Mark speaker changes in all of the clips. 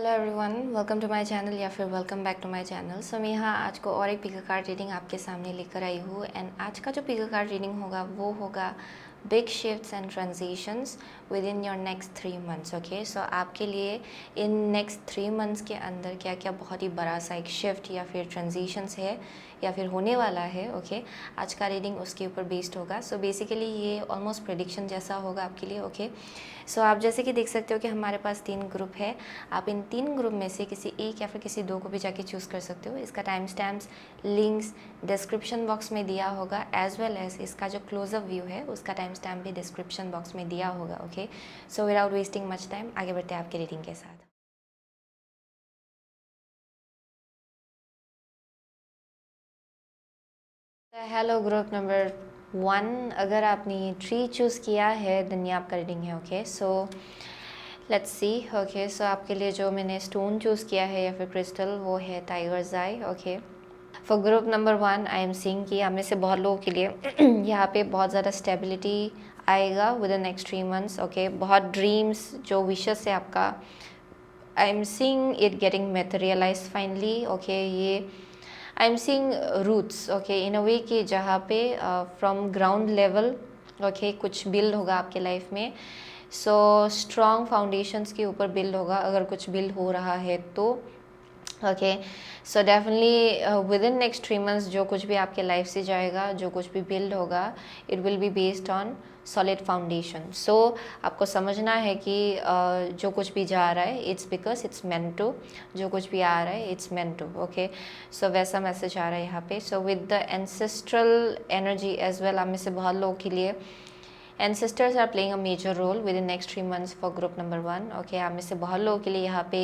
Speaker 1: Hello everyone, welcome to my channel या फिर welcome back to my channel. So मैं यहाँ आज को और एक पिको कार्ड रीडिंग आपके सामने लेकर आई हूँ। एंड आज का जो पिको कार्ड रीडिंग होगा वो होगा big shifts and transitions within your next 3 months. Okay, so आपके लिए इन नेक्स्ट 3 मंथ्स के अंदर क्या क्या बहुत ही बड़ा सा एक शिफ्ट या फिर ट्रांजिशंस है या फिर होने वाला है। ओके, आज का रीडिंग उसके ऊपर बेस्ड होगा। सो बेसिकली ये ऑलमोस्ट प्रेडिक्शन जैसा होगा आपके लिए। ओके, सो आप जैसे कि देख सकते हो कि हमारे पास 3 ग्रुप है। आप इन 3 ग्रुप में से किसी एक या फिर किसी 2 को भी जाके चूज़ कर सकते हो। इसका time stamps links description box में दिया होगा, एज वेल एज इसका जो क्लोजअप व्यू है उसका टाइम स्टैम्प भी डिस्क्रिप्शन बॉक्स में दिया होगा। Okay, so without wasting much time आगे बढ़ते हैं आपके रीडिंग के साथ। हेलो ग्रुप नंबर 1, अगर आपने 3 चूज़ किया है देन ये आपका रीडिंग है। Okay, so let's see. Okay, so आपके लिए जो मैंने स्टोन चूज़ किया है या फिर क्रिस्टल वो है tigers I. Okay, for group number 1 I am seeing कि हमें से बहुत लोगों के लिए यहाँ पे बहुत ज़्यादा स्टेबिलिटी आएगा within next 3 months. Okay, बहुत ड्रीम्स जो विशेस है आपका, I am seeing it getting materialize finally. Okay, ये I am seeing roots. Okay, in a way कि जहाँ पे फ्रॉम ग्राउंड लेवल ओके कुछ बिल्ड होगा आपके लाइफ में। सो स्ट्रॉन्ग फाउंडेशंस के ऊपर बिल्ड होगा अगर कुछ बिल्ड हो रहा है तो। Okay, so definitely with in next 3 months जो कुछ भी आपके लाइफ से जाएगा, जो कुछ भी बिल्ड होगा, it will be based on solid foundation. So आपको समझना है कि जो कुछ भी जा रहा है it's because it's meant to, जो कुछ भी आ रहा है it's meant to. Okay, so वैसा मैसेज आ रहा है यहाँ पे। So with the ancestral energy as well, आप में से बहुत लोगों के लिए ancestors are playing a major role within next 3 months for group number 1। Okay, आप में से बहुत लोगों के लिए यहाँ पे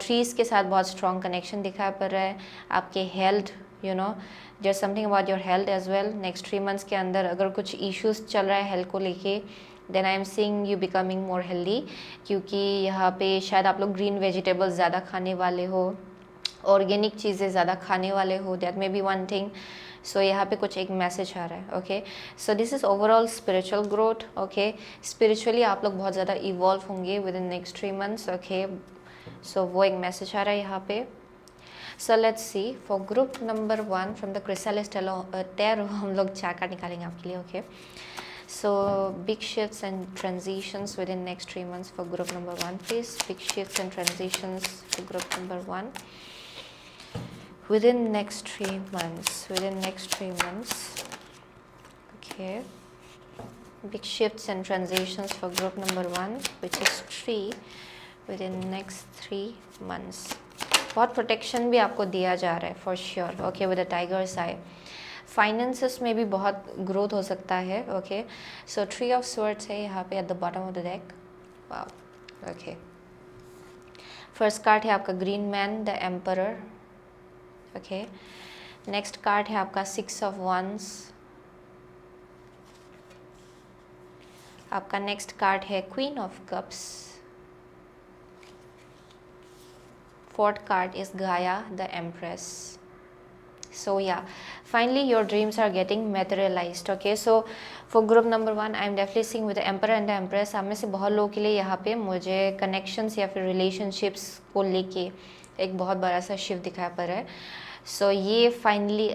Speaker 1: ट्रीज़ के साथ बहुत स्ट्रॉन्ग कनेक्शन दिखाई पड़ रहा है। आपके health, there something about your health as well. Next 3 months के अंदर अगर कुछ इश्यूज चल रहा है हेल्थ को लेके then I am seeing you becoming more healthy, क्योंकि यहाँ पे शायद आप लोग ग्रीन वेजिटेबल्स ज़्यादा खाने वाले हो, ऑर्गेनिक चीज़ें ज़्यादा खाने वाले हो, that may be one thing. So यहाँ पे कुछ एक मैसेज आ रहा है। Okay, so this is overall spiritual growth. Okay, spiritually आप लोग बहुत ज़्यादा इवॉल्व होंगे within next 3 months. Okay, so वो एक मैसेज आ रहा है यहाँ पे। So let's see for group number 1 from the Crystalis tarot हम लोग 4 कार्ड निकालेंगे आपके लिए। ओके, so big shifts and transitions within next 3 months for group number 1 please. Big shifts and transitions for group number 1 within next 3 months. Okay, big shifts and transitions for group number 1 which is 3 within next 3 months. बहुत protection भी आपको दिया जा रहा है for sure. Okay, with the tigers I, finances में भी बहुत ग्रोथ हो सकता है। ओके, सो 3 ऑफ स्वर्ड्स है यहाँ पे at the bottom of the deck. Wow, okay, first card है आपका green man the emperor. Okay, next card है आपका 6 ऑफ वंस। आपका नेक्स्ट कार्ड है queen of cups. Fourth card is Gaia the empress. So yeah, finally your dreams are getting materialized. Okay, so for group number 1 I am definitely seeing with the emperor and the empress, आप में से बहुत लोगों के लिए यहाँ पे मुझे connections या फिर relationships को लेके एक बहुत बड़ा सा शिफ्ट दिखाई पड़ रहा है। So ये finally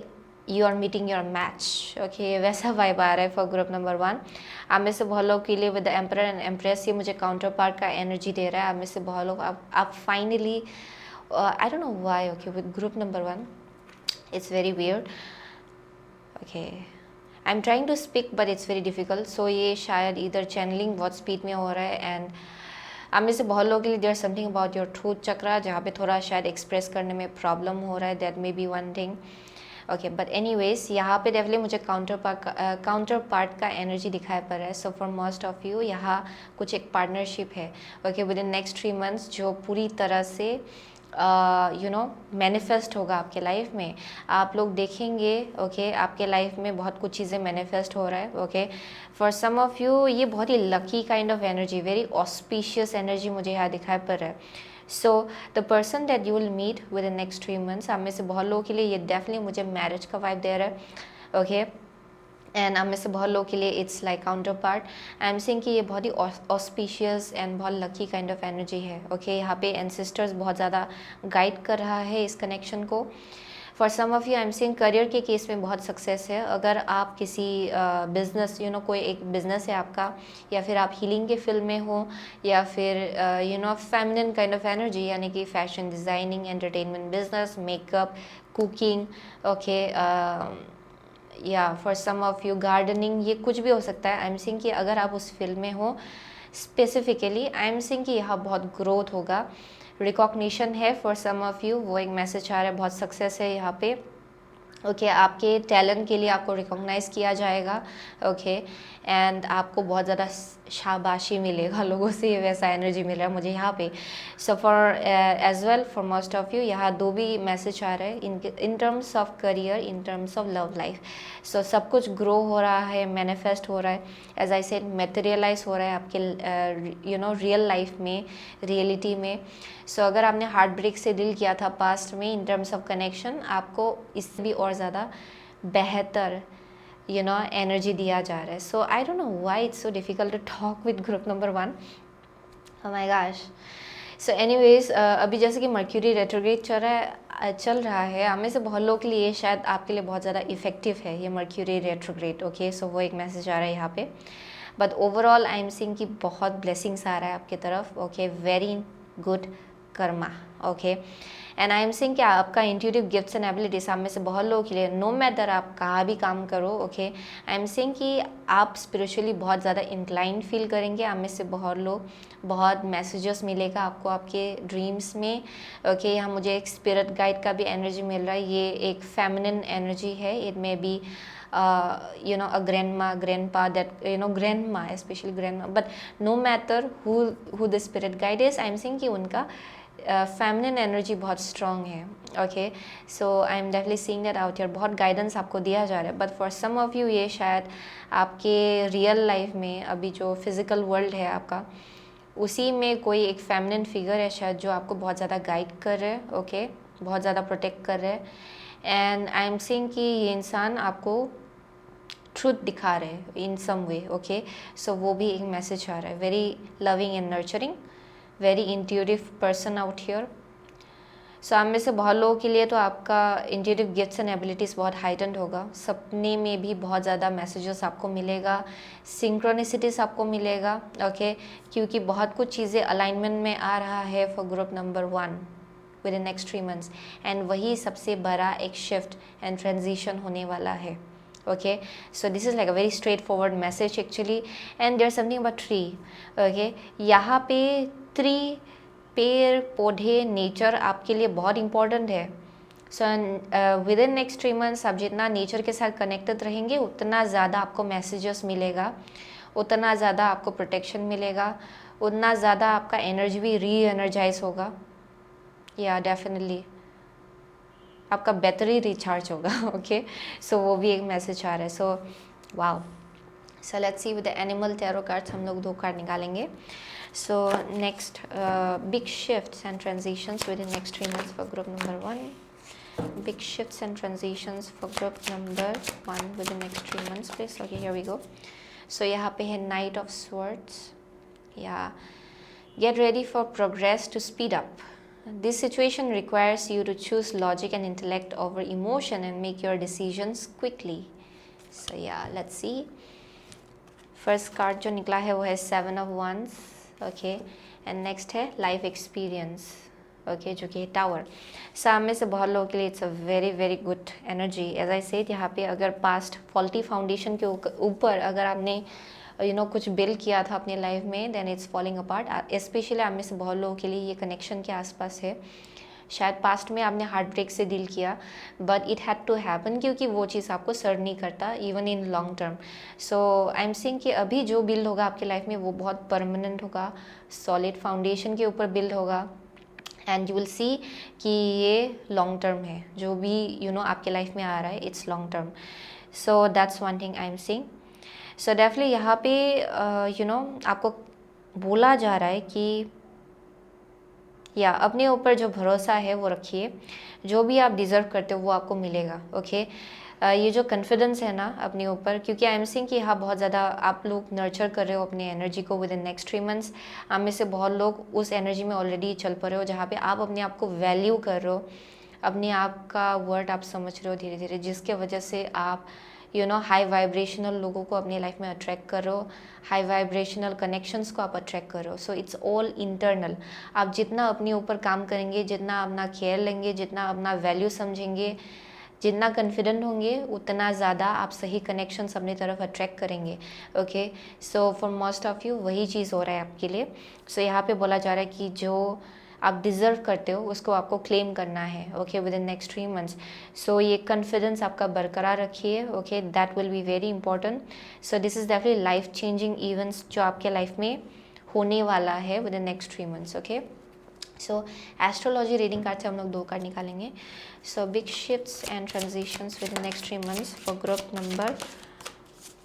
Speaker 1: you are meeting your match. Okay, वैसा वाइब आ रहा है for group number 1। आप में से बहुत लोगों के लिए with the emperor and empress ये मुझे काउंटर पार्ट का एनर्जी दे रहा है। आप में से बहुत लोग आप finally I don't know why, okay, with group number 1 it's very weird. Okay, I'm trying to speak but it's very difficult. So ये शायद इधर चैनलिंग बहुत स्पीड में हो रहा है एंड आप में से बहुत लोगों के लिए there something about your truth chakra जहाँ पे थोड़ा शायद एक्सप्रेस करने में प्रॉब्लम हो रहा है, that may be one thing. Okay, but anyways यहाँ पे डेफिनेटली मुझे काउंटर पार्ट का एनर्जी दिखाई पड़ रहा है। So for most of you यहाँ कुछ एक पार्टनरशिप है। Okay, within next 3 months जो पूरी तरह से मैनिफेस्ट होगा आपके लाइफ में। आप लोग देखेंगे ओके, आपके लाइफ में बहुत कुछ चीज़ें मैनिफेस्ट हो रहा है। Okay, for some of you ये बहुत ही lucky kind of energy, very auspicious energy मुझे यहाँ दिखाई पड़ रहा है। So the person that you will meet within next 3 months, आप में से बहुत लोगों के लिए ये डेफिनेटली मुझे मैरिज का वाइब दे रहा है। ओके, एंड आप में से बहुत लोगों के लिए it's like counter part. I am saying कि ये बहुत ही ऑस्पिशियस एंड बहुत लकी काइंड ऑफ एनर्जी है। ओके यहाँ पे एंसेस्टर्स बहुत ज़्यादा गाइड कर रहा है इस कनेक्शन को। For some of you I am saying career के केस में बहुत सक्सेस है। अगर आप किसी बिजनेस कोई एक बिजनेस है आपका, या फिर आप हीलिंग के फील्ड में हो, या फिर फेमिनिन काइंड ऑफ एनर्जी यानी कि fashion designing, entertainment business, makeup, cooking, okay, या for some of you gardening, ये कुछ भी हो सकता है। आई एम सेइंग कि अगर आप उस फील्ड में हो स्पेसिफिकली, आई एम सेइंग कि यहाँ बहुत ग्रोथ होगा, रिकॉग्निशन है फॉर सम ऑफ यू, वो एक मैसेज आ रहा है, बहुत सक्सेस है यहाँ पे। ओके आपके टैलेंट के लिए आपको रिकॉग्नाइज़ किया जाएगा। ओके एंड आपको बहुत ज़्यादा शाबाशी मिलेगा लोगों से, वैसा एनर्जी मिल रहा है मुझे यहाँ पे। So for as well for most of you यहाँ दो भी मैसेज आ रहे हैं in terms of career, in terms of love life. So सब कुछ ग्रो हो रहा है, मैनिफेस्ट हो रहा है, एज आई सेड मटेरियलाइज हो रहा है आपके रियल लाइफ में, रियलिटी में। सो अगर आपने हार्ट ब्रेक से डील किया था पास्ट में इन टर्म्स ऑफ कनेक्शन, आपको इससे भी और ज़्यादा बेहतर एनर्जी दिया जा रहा है। So I don't know why it's so difficult to talk with group number 1। Oh my gosh. So anyways अभी जैसे कि मर्क्यूरी रेट्रोग्रेड चल रहा है, हमें से बहुत लोगों के लिए शायद आपके लिए बहुत ज़्यादा इफेक्टिव है ये मर्क्यूरी रेट्रोग्रेड। ओके सो वो एक मैसेज आ रहा है यहाँ पे। But overall I am seeing कि बहुत ब्लेसिंग्स आ रहा है आपकी तरफ। Okay very good Karma. Okay and I am saying कि आपका इंट्यूटिव गिफ्ट्स एंड एबिलिटीज आप में से बहुत लोगों के लिए, नो मैटर आप कहाँ भी काम करो, ओके आई एम सेइंग कि आप स्पिरिचुअली बहुत ज़्यादा इंक्लाइंड फील करेंगे। आप में से बहुत लोग, बहुत मैसेजेस मिलेगा आपको आपके ड्रीम्स में। ओके यहाँ मुझे एक स्पिरिट गाइड का भी एनर्जी मिल रहा है, ये एक फेमिनिन एनर्जी है। It may B a grandpa that grandma, especially grandma, but no matter who the spirit guide is, I'm saying कि उनका फेमिनिन एनर्जी बहुत स्ट्रॉन्ग है। Okay so I am definitely seeing that out here, बहुत guidance आपको दिया जा रहा है। But for some of you ये शायद आपके रियल लाइफ में अभी जो फिज़िकल वर्ल्ड है आपका, उसी में कोई एक फेमिनिन फिगर है शायद जो आपको बहुत ज़्यादा गाइड कर रहे हैं। ओके बहुत ज़्यादा प्रोटेक्ट कर रहे हैं। एंड आई एम सीइंग कि ये इंसान आपको ट्रूथ दिखा रहे हैं इन सम वे। ओके सो वो भी एक मैसेज आ रहा है, very loving and nurturing, very intuitive person out here. So आप में से बहुत लोगों के लिए तो आपका इंट्यूटिव गिफ्ट्स एंड एबिलिटीज़ बहुत हाइटेंड होगा। सपने में भी बहुत ज़्यादा मैसेजेस आपको मिलेगा, सिंक्रोनिसिटीज़ आपको मिलेगा। ओके क्योंकि बहुत कुछ चीज़ें अलाइनमेंट में आ रहा है for group number 1 within next 3 months, and वही सबसे बड़ा एक शिफ्ट एंड ट्रांजिशन होने वाला है। okay so this is like a very straightforward message actually, and there's something about tree. okay यहाँ पे ट्री, पेड़ पौधे, नेचर आपके लिए बहुत इंपॉर्टेंट है। So within next 3 months आप जितना नेचर के साथ कनेक्टेड रहेंगे उतना ज़्यादा आपको मैसेजेस मिलेगा, उतना ज़्यादा आपको प्रोटेक्शन मिलेगा, उतना ज़्यादा आपका एनर्जी भी री एनर्जाइज होगा। या डेफिनेटली आपका बैटरी रिचार्ज होगा। ओके सो वो भी एक मैसेज आ रहा है। सो wow. So let's see with the animal tarot cards हम लोग 2 कार्ड निकालेंगे। So next big shifts and transitions within next 3 months for group number 1। Big shifts and transitions for group number 1 within next 3 months please. Okay here we go. So यहाँ पे है knight of swords. या get ready for progress to speed up. This situation requires you to choose logic and intellect over emotion and make your decisions quickly. So yeah, let's see. First card जो निकला है वो है 7 of Wands. Okay, and next है life experience. Okay, जो कि है Tower. सामने से बहुत लोगों के लिए it's a very very good energy. As I said यहाँ पे अगर past faulty foundation के ऊपर अगर आपने कुछ बिल्ड किया था अपने लाइफ में, then it's falling apart. Especially आप में से बहुत लोगों के लिए ये कनेक्शन के आसपास है। शायद पास्ट में आपने हार्ट ब्रेक से डील किया, but it had to happen क्योंकि वो चीज़ आपको सर्व नहीं करता even in long term. So I am saying कि अभी जो बिल्ड होगा आपके लाइफ में वो बहुत परमानेंट होगा, सॉलिड फाउंडेशन के ऊपर बिल्ड होगा, एंड यू विल सी कि ये लॉन्ग टर्म है। जो भी आपके लाइफ में आ रहा है it's long term. So that's one thing I am saying. So definitely यहाँ पे आपको बोला जा रहा है कि या अपने ऊपर जो भरोसा है वो रखिए, जो भी आप डिज़र्व करते हो वो आपको मिलेगा। ओके ये जो कॉन्फिडेंस है ना अपने ऊपर, क्योंकि आई एम सीइंग कि हाँ बहुत ज़्यादा आप लोग नर्चर कर रहे हो अपनी एनर्जी को विद इन नेक्स्ट 3 मंथ्स। आप में से बहुत लोग उस एनर्जी में ऑलरेडी चल पड़े हो जहाँ पे आप अपने आप को वैल्यू कर रहे हो, अपने आप का वर्ड आप समझ रहे हो धीरे धीरे, जिसके वजह से आप हाई वाइब्रेशनल लोगों को अपनी लाइफ में अट्रैक्ट कर रहे हो, हाई वाइब्रेशनल कनेक्शंस को आप अट्रैक्ट कर रहे हो। So it's all internal. आप जितना अपने ऊपर काम करेंगे, जितना अपना केयर लेंगे, जितना अपना वैल्यू समझेंगे, जितना कॉन्फिडेंट होंगे, उतना ज़्यादा आप सही कनेक्शंस अपनी तरफ अट्रैक्ट करेंगे। Okay, so for most of you वही चीज़ हो रहा है आपके लिए। सो यहाँ पे बोला जा रहा है कि जो आप डिज़र्व करते हो उसको आपको क्लेम करना है, okay, within next 3 months. So ये कॉन्फिडेंस आपका बरकरार रखिए, okay, that will be very important. So this is definitely life changing events जो आपके लाइफ में होने वाला है within next 3 months, okay. So astrology reading card से हम लोग 2 कार्ड निकालेंगे। So big shifts and transitions within next 3 months for group number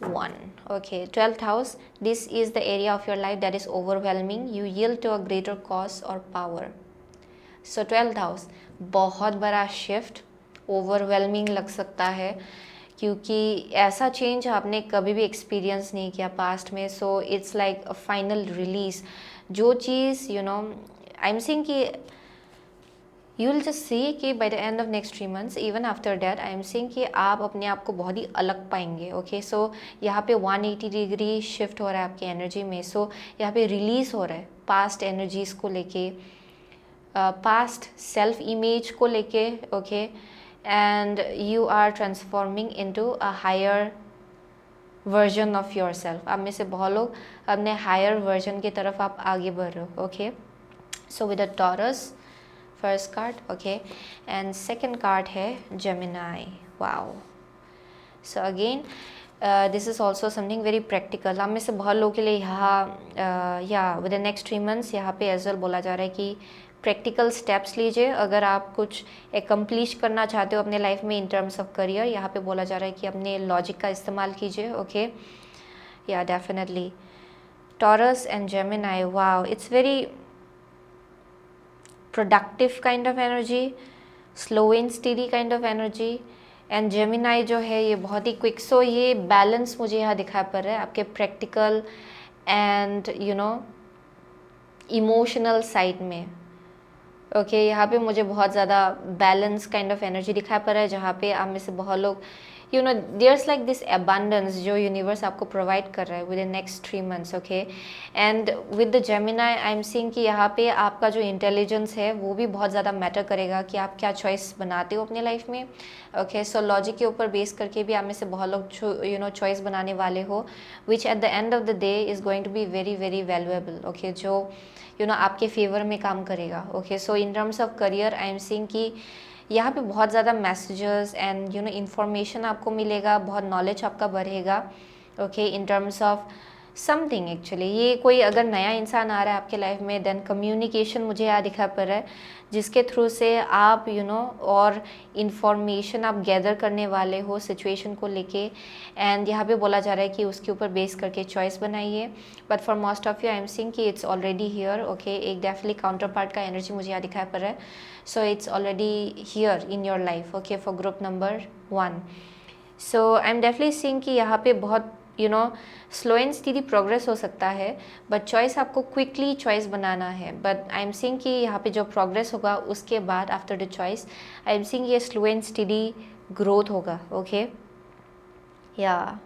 Speaker 1: 1. Okay, 12th house. This is the area of your life that is overwhelming. You yield to a greater cause or power. So 12th house, बहुत बड़ा shift, overwhelming लग सकता है, क्योंकि ऐसा change आपने कभी भी एक्सपीरियंस नहीं किया पास्ट में। So it's like a final release. जो चीज़ आई एम सीइंग कि यू विल जस्ट सी कि bye the end of next 3 months, even after that, I am seeing कि आप अपने आप को बहुत ही अलग पाएंगे। ओके, सो यहाँ पे 180 डिग्री शिफ्ट हो रहा है आपकी एनर्जी में। सो यहाँ पे रिलीज हो रहा है पास्ट एनर्जीज को लेके, पास्ट सेल्फ इमेज को लेके, okay, and you are transforming into a higher version of your self. आप में से बहुत लोग अपने हायर वर्जन की तरफ आप आगे बढ़ रहे हो। Okay, so with a Taurus first card, okay, and second card है Gemini. Wow, so again this is also something very practical. आप में से बहुत लोगों के लिए यहाँ या विद इन नेक्स्ट 3 मंथ्स यहाँ पे एज वेल बोला जा रहा है कि प्रैक्टिकल स्टेप्स लीजिए। अगर आप कुछ एकम्प्लिश करना चाहते हो अपने लाइफ में इन टर्म्स ऑफ करियर, यहाँ पे बोला जा रहा है कि अपने लॉजिक का इस्तेमाल कीजिए। ओके, या definitely taurus and Gemini, wow, it's very productive kind of energy, slow and steady kind of energy, and Gemini जो है ये बहुत ही क्विक। सो ये बैलेंस मुझे यहाँ दिखाई पड़ रहा है आपके प्रैक्टिकल एंड इमोशनल साइड में। ओके, यहाँ पे मुझे बहुत ज़्यादा बैलेंस काइंड ऑफ एनर्जी दिखाई पड़ रहा है, जहाँ पे आप में से बहुत लोग देयर्स लाइक दिस अबंडेंस जो यूनिवर्स आपको प्रोवाइड कर रहा है within next 3 months. Okay, and with the Gemini I am seeing कि यहाँ पे आपका जो इंटेलिजेंस है वो भी बहुत ज़्यादा मैटर करेगा कि आप क्या चॉइस बनाते हो अपने लाइफ में। ओके, सो लॉजिक के ऊपर बेस करके भी आप में से बहुत लोग चॉइस बनाने वाले हो, which at the end of the day is going to be very very valuable. Okay, जो आपके फेवर में काम करेगा। Okay, so in terms of career I am seeing कि यहाँ पे बहुत ज़्यादा मैसेजेस एंड इंफॉर्मेशन आपको मिलेगा, बहुत नॉलेज आपका बढ़ेगा। Okay, in terms of something, actually ये कोई अगर नया इंसान आ रहा है आपके लाइफ में, देन कम्युनिकेशन मुझे यहाँ दिखा पड़ रहा है, जिसके थ्रू से आप और इन्फॉर्मेशन आप गैदर करने वाले हो सिचुएशन को लेके, एंड यहाँ पे बोला जा रहा है कि उसके ऊपर बेस करके चॉइस बनाइए। But for most of you I am seeing कि इट्स ऑलरेडी हियर। ओके, एक डेफिनेटली काउंटर पार्ट का एनर्जी मुझे यहाँ दिखाई पड़ रहा है। So it's already here in your life. Okay, for group number 1। So I am definitely seeing कि यहाँ पे बहुत स्लो एंड स्टीडी प्रोग्रेस हो सकता है, बट चॉइस आपको क्विकली चॉइस बनाना है। बट आई एम सीइंग कि यहाँ पे जो प्रोग्रेस होगा उसके बाद after the choice I am seeing ये स्लो एंड स्टीडी ग्रोथ होगा। ओके, या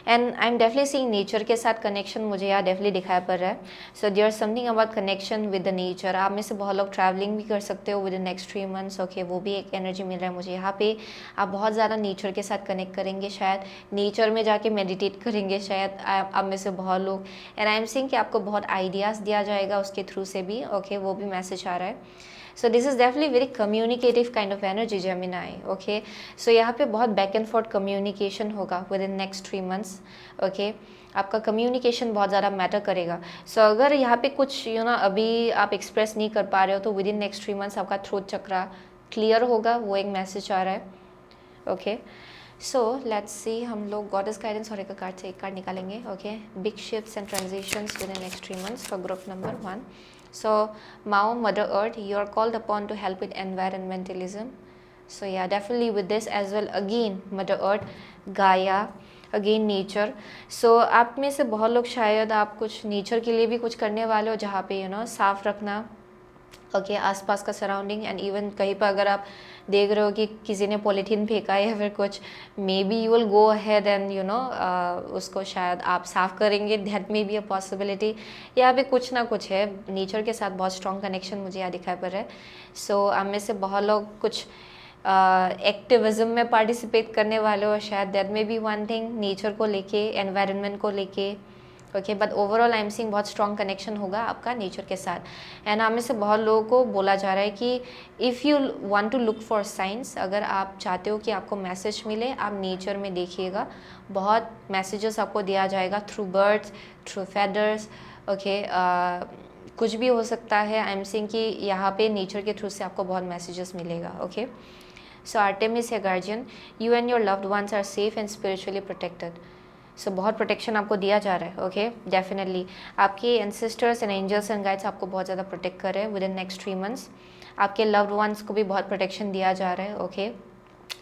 Speaker 1: and I am definitely seeing nature के साथ कनेक्शन मुझे यहाँ डेफिनेटली दिखाई पड़ रहा है। So there something about connection with the nature. आप में से बहुत लोग ट्रैवलिंग भी कर सकते हो with the next 3 months. Okay, वो भी एक एनर्जी मिल रहा है मुझे यहाँ पे। आप बहुत ज़्यादा नेचर के साथ कनेक्ट करेंगे, शायद नेचर में जाके मेडिटेट करेंगे शायद आप में से बहुत लोग, एंड आई एम सीइंग कि आपको बहुत आइडियाज़ दिया जाएगा उसके थ्रू से भी। ओके, वो भी मैसेज आ रहा है। So this is definitely very communicative kind of energy Gemini. Okay, so यहाँ पे बहुत बैक एंड फोर्थ कम्युनिकेशन होगा within next 3 months. Okay, आपका कम्युनिकेशन बहुत ज़्यादा मैटर करेगा। सो अगर यहाँ पे कुछ अभी आप एक्सप्रेस नहीं कर पा रहे हो, तो विद इन नेक्स्ट 3 मंथ्स आपका थ्रोट चक्रा क्लियर होगा, वो एक मैसेज आ रहा है। ओके, सो लेट्स सी, हम लोग गॉडेस गाइडेंस और एक कार्ड से एक कार्ड निकालेंगे। Okay, big shifts and transitions within next 3 months for group number 1. So, Mao, Mother Earth, you are called upon to help with environmentalism. So yeah, definitely with this as well, again Mother Earth, Gaia, again nature. So आप में से बहुत लोग शायद आप कुछ nature के लिए भी कुछ करने वाले हो, जहाँ पे साफ़ रखना ओके आसपास का सराउंडिंग. एंड इवन कहीं पर अगर आप देख रहे हो कि किसी ने पॉलीथीन फेंका है या फिर कुछ, may be you will go ahead and उसको शायद आप साफ़ करेंगे. That may be a possibility. यहाँ पे कुछ ना कुछ है, नेचर के साथ बहुत स्ट्रॉन्ग कनेक्शन मुझे यहाँ दिखाई पड़ रहा है. सो आप में से बहुत लोग कुछ एक्टिविज्म में पार्टिसिपेट करने वाले हो शायद. That may be one thing, nature को लेके, एनवायरनमेंट को लेके. Okay, but overall I am seeing बहुत स्ट्रॉन्ग कनेक्शन होगा आपका नेचर के साथ. एंड हमें से बहुत लोगों को बोला जा रहा है कि if you want to look for science, अगर आप चाहते हो कि आपको मैसेज मिले, आप नेचर में देखिएगा. बहुत मैसेजेस आपको दिया जाएगा through birds, through feathers. Okay, कुछ भी हो सकता है. आई एम सीइंग कि यहाँ पे नेचर के थ्रू से आपको बहुत मैसेजेस मिलेगा. ओके, सो आर्टेमिस है guardian. You and your loved ones are safe and spiritually protected. So बहुत प्रोटेक्शन आपको दिया जा रहा है. ओके, डेफिनेटली आपके ancestors and angels and guides आपको बहुत ज़्यादा प्रोटेक्ट कर रहे हैं विद इन नेक्स्ट 3 months. आपके लव्ड वंस को भी बहुत प्रोटेक्शन दिया जा रहा है. Okay,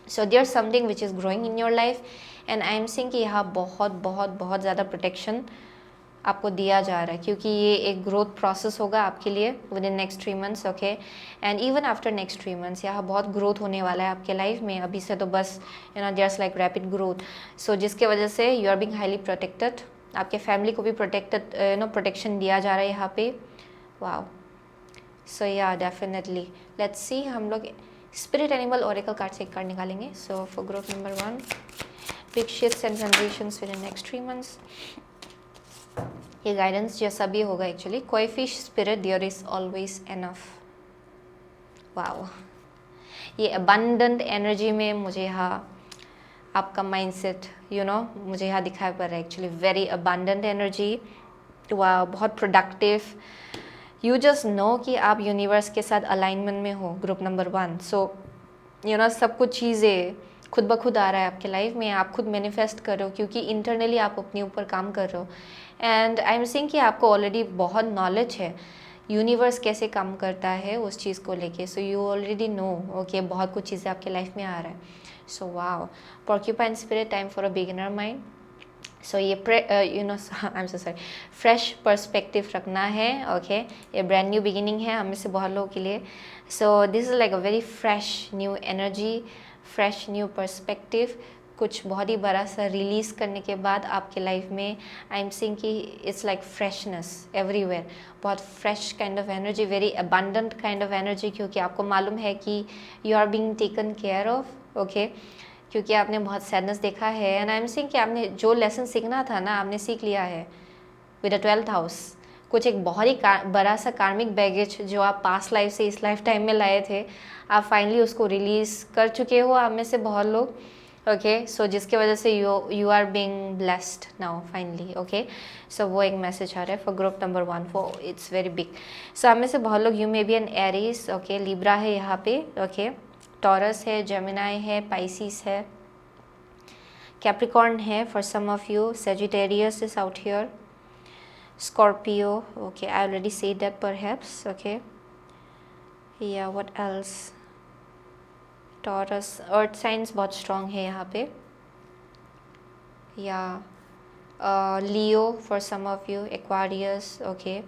Speaker 1: so there something which is growing in your life. And I am seeing कि यहाँ बहुत बहुत बहुत ज़्यादा प्रोटेक्शन आपको दिया जा रहा है, क्योंकि ये एक ग्रोथ प्रोसेस होगा आपके लिए with in next 3 months. Okay, and even after next 3 months यहाँ बहुत ग्रोथ होने वाला है आपके लाइफ में. अभी से तो बस just like rapid growth. So जिसके वजह से you are being highly protected. आपके फैमिली को भी प्रोटेक्टेड प्रोटेक्शन दिया जा रहा है यहाँ पे. Wow. So yeah definitely let's see, हम लोग स्पिरिट एनिमल ओरेकल कार्ड से एक कार्ड निकालेंगे. So for growth number 1, big shifts and transitions within next 3 months. ये गाइडेंस जैसा भी होगा एक्चुअली. कोई fish spirit, there is always enough. Wow, ये अबंडेंट एनर्जी में मुझे यहाँ आपका माइंडसेट मुझे यहाँ दिखाई पड़ रहा है एक्चुअली. Very abundant energy. वाह, बहुत प्रोडक्टिव. यू जस्ट नो कि आप यूनिवर्स के साथ अलाइनमेंट में हो. Group number 1. सो सब कुछ चीज़ें खुद ब खुद आ रहा है आपके लाइफ में. आप खुद मैनिफेस्ट कर रहे हो, क्योंकि इंटरनली आप अपने ऊपर काम कर रहे हो. एंड आई एम सीइंग कि आपको ऑलरेडी बहुत नॉलेज है यूनिवर्स कैसे काम करता है उस चीज़ को लेके. So you already know. Okay, बहुत कुछ चीज़ें आपके लाइफ में आ रहा है. सो वाओ, porcupine spirit, time for a beginner mind. So ये I am so sorry, fresh perspective रखना है. ओके, ये ब्रांड न्यू बिगिनिंग है हमें से बहुत लोगों के लिए. सो this is like a very fresh new energy, fresh new perspective. कुछ बहुत ही बड़ा सा रिलीज़ करने के बाद आपके लाइफ में आई एम सीइंग कि इट्स लाइक फ्रेशनेस एवरीवेयर. बहुत fresh kind of energy, very abundant kind of energy, क्योंकि आपको मालूम है कि you are being taken care of. Okay, क्योंकि आपने बहुत सैडनेस देखा है. एंड आई एम सीइंग कि आपने जो लेसन सीखना था ना, आपने सीख लिया है विद द 12th हाउस. कुछ एक बहुत ही बड़ा सा कार्मिक बैगेज जो आप पास्ट लाइफ से इस लाइफ टाइम में लाए थे, आप फाइनली उसको रिलीज़ कर चुके हो. आप में से बहुत लोग. ओके, सो जिसके वजह से you are being blessed now finally. Okay, so वो एक मैसेज आ रहा है for group number 1. For it's very big. So आप में से बहुत लोग, you may be an Aries. Okay, Libra है यहाँ पे. ओके, टॉरस है, जेमिनाई है, पाइसिस है, कैप्रिकॉर्न है for some of you. Sagittarius is out here. Scorpio. Okay, I already said that perhaps. Okay, या what else. Taurus, earth science बहुत स्ट्रॉन्ग है यहाँ पे. या Leo for some of you, Aquarius. Okay,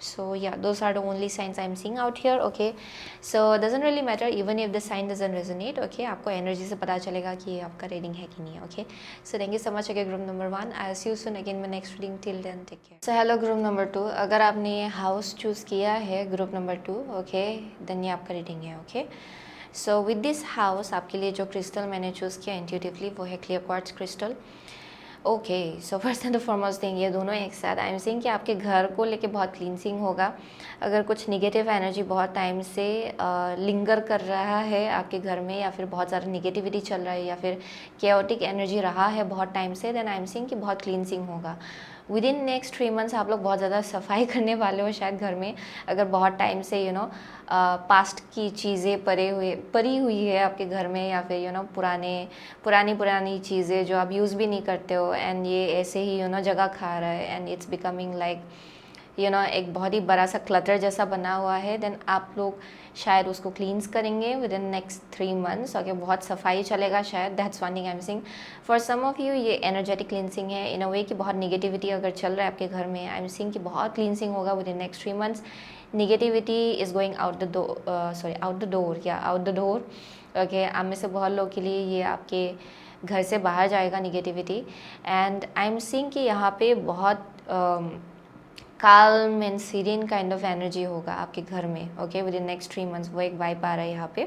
Speaker 1: so yeah, those are the only signs I'm seeing out here. Okay, so it doesn't really matter even if the sign doesn't resonate. Okay, आपको energy से पता चलेगा कि ये आपका reading है कि नहीं है. Okay, so thank you so much. Okay, group number 1, I see you soon again my next reading. Till then take care. So hello group number 2. अगर आपने हाउस चूज़ किया है ग्रुप नंबर 2, ओके, देन ये आपका reading है. Okay, so with this house आपके लिए जो क्रिस्टल मैंने चूज़ किया इंट्यूटिवली वो है clear quartz crystal. Okay, so first and foremost thing, ये दोनों एक साथ आई एम सीइंग कि आपके घर को लेके बहुत क्लींसिंग होगा. अगर कुछ निगेटिव एनर्जी बहुत टाइम से लिंगर कर रहा है आपके घर में, या फिर बहुत ज़्यादा निगेटिविटी चल रहा है, या फिर केओटिक एनर्जी रहा है बहुत टाइम से, देन आई एम सीइंग कि बहुत क्लींसिंग होगा. विद इन नेक्स्ट 3 months आप लोग बहुत ज़्यादा सफाई करने वाले हो शायद घर में. अगर बहुत टाइम से पास्ट की चीज़ें परी हुई है आपके घर में, या फिर पुरानी चीज़ें जो आप यूज़ भी नहीं करते हो, एंड ये ऐसे ही जगह खा रहा है, एंड इट्स बिकमिंग लाइक एक बहुत ही बड़ा सा क्लटर जैसा बना हुआ है, देन आप लोग शायद उसको क्लींस करेंगे within next 3 months. Okay, बहुत सफाई चलेगा शायद, that's one thing I am saying. For some of you ये एनर्जेटिक क्लींसिंग है इन अ वे कि बहुत निगेटिविटी अगर चल रहा है आपके घर में, आई एम सेइंग कि बहुत क्लींसिंग होगा within next 3 months. Negativity is going out the door. Okay, आप में से बहुत लोगों के लिए ये आपके घर से बाहर जाएगा negativity. And I am seeing कि यहाँ पे बहुत calm and serene kind of energy होगा आपके घर में। Okay, within next 3 months वो एक वाइब आ रहा है यहाँ पे।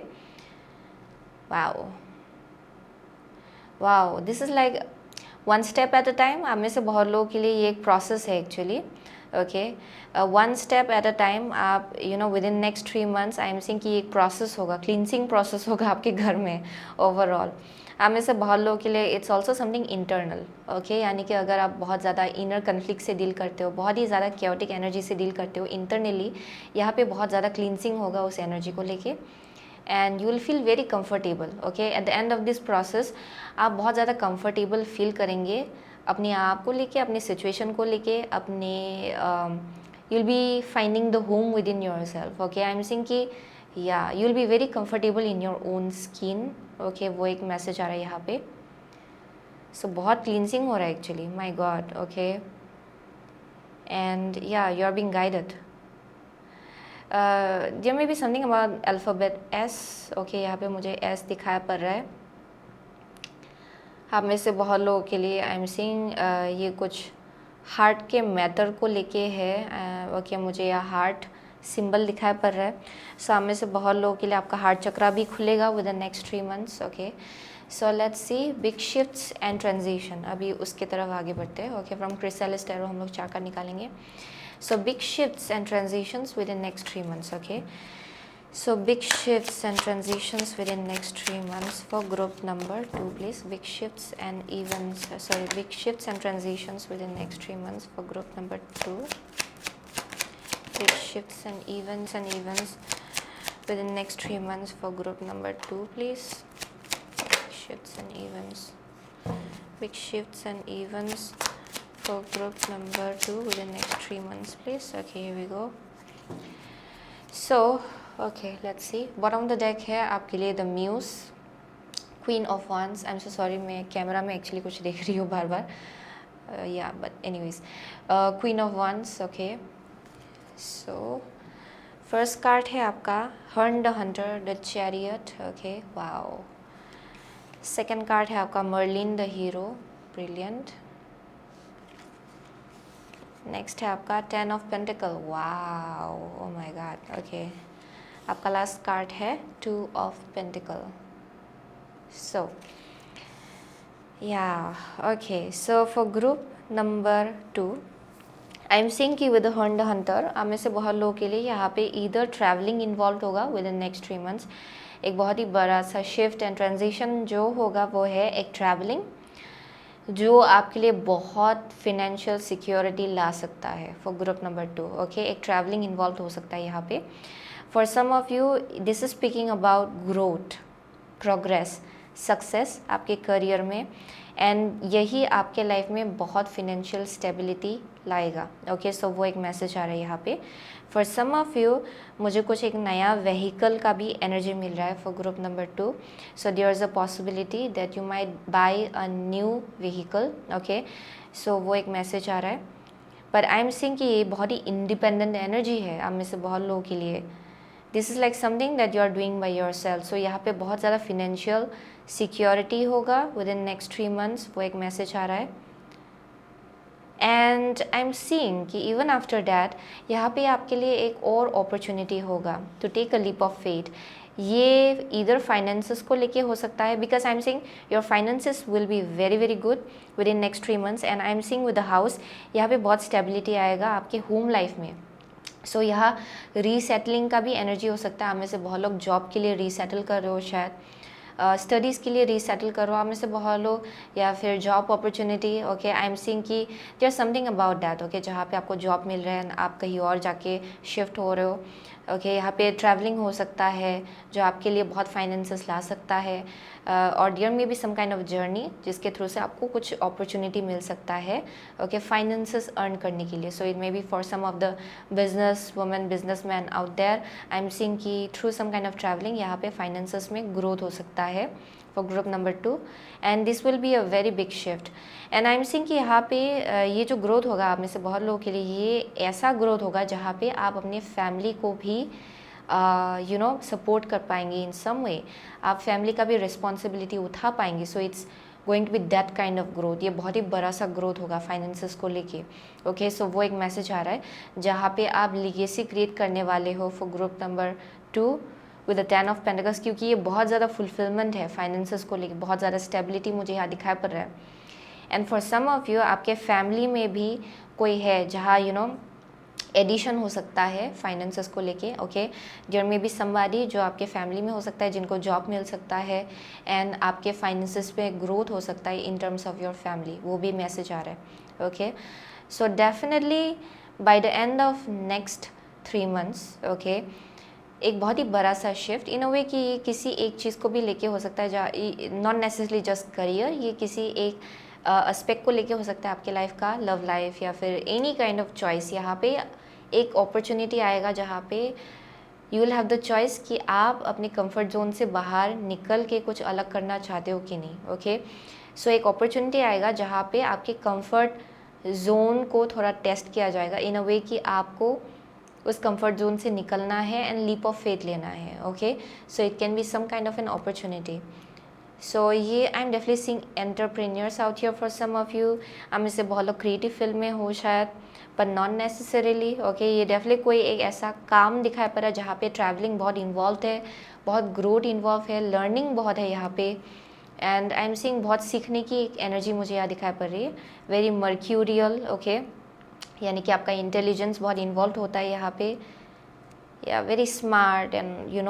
Speaker 1: Wow wow, this is like one step at a time. आप में से बहुत लोगों के लिए ये एक प्रोसेस है actually. Okay, one step at a time आप within next 3 months I am seeing कि एक प्रोसेस होगा, क्लींसिंग प्रोसेस होगा आपके घर में ओवरऑल। आप में से बहुत लोगों के लिए it's also something internal. Okay, यानी कि अगर आप बहुत ज़्यादा इनर कन्फ्लिक्ट से डील करते हो, बहुत ही ज़्यादा क्योटिक एनर्जी से डील करते हो इंटरनली, यहाँ पे बहुत ज़्यादा क्लींसिंग होगा उस एनर्जी को लेके, and you will feel very comfortable. Okay, eight the end of this process आप बहुत ज़्यादा कंफर्टेबल फील करेंगे अपने आप को लेके, अपने सिचुएशन को लेके, अपने you will be finding the home with in your self. Okay, I am saying कि या you will be very comfortable in your own skin. Okay, वो एक मैसेज आ रहा है यहाँ पे। सो बहुत क्लींसिंग हो रहा है actually, my god. Okay, and yeah you are being guided. There may be something about alphabet S. Okay, यहाँ पे मुझे एस दिखाया पड़ रहा है। आप में से बहुत लोगों के लिए आई एम सीइंग ये कुछ हार्ट के मैटर को लेके है। ओके, मुझे यह हार्ट सिंबल दिखाई पड़ रहा है। सो आप में से बहुत लोगों के लिए आपका हार्ट चक्रा भी खुलेगा with in next 3 months. Okay, so let's C big shifts and transition. अभी उसके तरफ आगे बढ़ते हैं। ओके, फ्रॉम क्रिस्टल टैरो हम लोग 4 कार्ड निकालेंगे। So big shifts and transitions within next 3 months. Okay, so big shifts and transitions within next 3 months for group number 2, please. Big shifts and events, big shifts and transitions within next 3 months for group number 2. Big shifts and events within next 3 months for group number 2, please. Big shifts and events. Big shifts and events for group number 2 within next 3 months, please. Okay, here we go. So okay, let's see. Bottom of the deck है आपके लिए the muse, queen of wands. I am so sorry, मैं camera में actually कुछ देख रही हूँ बार बार, या but anyways, queen of wands. Okay, so first card है आपका Herne the hunter, the chariot. Okay, wow. Second card है आपका Merlin the hero, brilliant. Next है आपका 10 of pentacles, wow, oh my god. Okay, आपका लास्ट कार्ड है 2 of pentacle. सो या okay, so for group number 2 I am seeing कि with हर्न the Hunter आप में से बहुत लोगों के लिए यहाँ पे ईदर ट्रैवलिंग इन्वॉल्व होगा विद इन नेक्स्ट 3 मंथ्स। एक बहुत ही बड़ा सा शिफ्ट एंड ट्रांजिशन जो होगा वो है एक ट्रैवलिंग, जो आपके लिए बहुत फिनेंशियल सिक्योरिटी ला सकता है फॉर ग्रुप नंबर 2। ओके, एक ट्रैवलिंग इन्वॉल्व हो सकता है यहाँ पे। For some of you this is speaking about growth, progress, success आपके करियर में, एंड यही आपके लाइफ में बहुत फिनेंशियल स्टेबिलिटी लाएगा। ओके, सो वो एक मैसेज आ रहा है यहाँ पे। फॉर सम ऑफ यू मुझे कुछ एक नया व्हीकल का भी एनर्जी मिल रहा है for group number 2। So there is a possibility that you might buy a new vehicle. Okay, so वो एक मैसेज आ रहा है। पर आई एम सीइंग कि ये बहुत ही इंडिपेंडेंट एनर्जी है आप में से बहुत लोगों के लिए। This is like something that you are doing by yourself. So यहाँ पे बहुत ज़्यादा फिनेंशियल सिक्योरिटी होगा विद इन नेक्स्ट 3 मंथ्स, वो एक मैसेज आ रहा है। एंड आई एम सीइंग कि इवन आफ्टर डैट यहाँ पे आपके लिए एक और अपॉर्चुनिटी होगा to take a leap of faith. ये इधर फाइनेंसेस को लेके हो सकता है, because I am seeing your finances will be very very good with in next 3 months. And I am seeing with the house, यहाँ पे बहुत स्टेबिलिटी आएगा आपके होम लाइफ में। सो यहाँ रीसेटलिंग का भी एनर्जी हो सकता है। आप में से बहुत लोग जॉब के लिए रीसेटल कर रहे हो, शायद स्टडीज़ के लिए रीसेटल करो आप में से बहुत लोग, या फिर job opportunity. Okay, I am seeing कि there something about that. Okay, जहाँ पे आपको जॉब मिल रहा है, आप कहीं और जाके शिफ्ट हो रहे हो, ओके यहाँ पे ट्रैवलिंग हो सकता है जो आपके लिए बहुत फाइनेंसेस ला सकता है, और देयर में भी सम काइंड ऑफ जर्नी जिसके थ्रू से आपको कुछ अपॉर्चुनिटी मिल सकता है ओके फाइनेंसेस अर्न करने के लिए. So it may be for some of the business women business man out there, I am seeing कि through some kind of travelling यहाँ पे फाइनेंसेस में ग्रोथ हो सकता है for group number 2, and this will be a very big shift. And I am seeing कि यहाँ पे ये जो ग्रोथ होगा आप में से बहुत लोगों के लिए ये ऐसा ग्रोथ होगा जहाँ पे आप अपने फैमिली को भी सपोर्ट कर पाएंगे इन सम वे, आप फैमिली का भी रिस्पॉन्सिबिलिटी उठा पाएंगे. So it's going to be that kind of growth. ये बहुत ही बड़ा सा ग्रोथ होगा फाइनेंसेस को लेके. ओके सो वो एक मैसेज आ रहा है जहाँ पे आप लीगेसी क्रिएट करने वाले हो for group number 2 with the 10 of pentacles, क्योंकि ये बहुत ज़्यादा फुलफिलमेंट है फाइनेंसेस को लेके, बहुत ज़्यादा स्टेबिलिटी मुझे यहाँ दिखाई पड़ रहा है. And for some of you आपके फैमिली में भी कोई है जहाँ एडिशन हो सकता है फाइनेंसेस को लेके. ओके देयर में भी समबडी जो आपके फैमिली में हो सकता है जिनको जॉब मिल सकता है, एंड आपके फाइनेंसेस पे ग्रोथ हो सकता है in terms of your family, वो भी मैसेज आ रहा है. Okay so definitely bye the end of next 3 months okay एक बहुत ही बड़ा सा शिफ्ट इन अ वे कि ये किसी एक चीज़ को भी लेके हो सकता है, जहाँ नॉट नेसेसरली जस्ट करियर, ये किसी एक एस्पेक्ट को लेके हो सकता है आपके लाइफ का, लव लाइफ या फिर एनी काइंड ऑफ चॉइस. यहाँ पे एक अपॉर्चुनिटी आएगा जहाँ पे you will have the choice कि आप अपने कंफर्ट जोन से बाहर निकल के कुछ अलग करना चाहते हो कि नहीं. ओके सो एक अपॉर्चुनिटी आएगा जहाँ पे आपके कंफर्ट जोन को थोड़ा टेस्ट किया जाएगा इन अ वे कि आपको उस कंफर्ट जोन से निकलना है एंड लीप ऑफ फेथ लेना है. Okay so it can be some kind of an opportunity. So ये I am definitely seeing entrepreneurs out here for some of you. आप में से बहुत लोग क्रिएटिव फील्ड में हो शायद, पर नॉट नेसेसरीली. ओके ये डेफिनेटली कोई एक ऐसा काम दिखाई पड़ रहा है जहाँ पे ट्रैवलिंग बहुत इन्वॉल्व है, बहुत ग्रोथ इन्वॉल्व है, लर्निंग बहुत है यहाँ पे, एंड आई एम सीइंग बहुत सीखने की एक एनर्जी मुझे यहाँ दिखाई पड़ रही है, वेरी मर्क्यूरियल. ओके यानी कि आपका इंटेलिजेंस बहुत इन्वॉल्व होता है यहाँ पे, या very smart and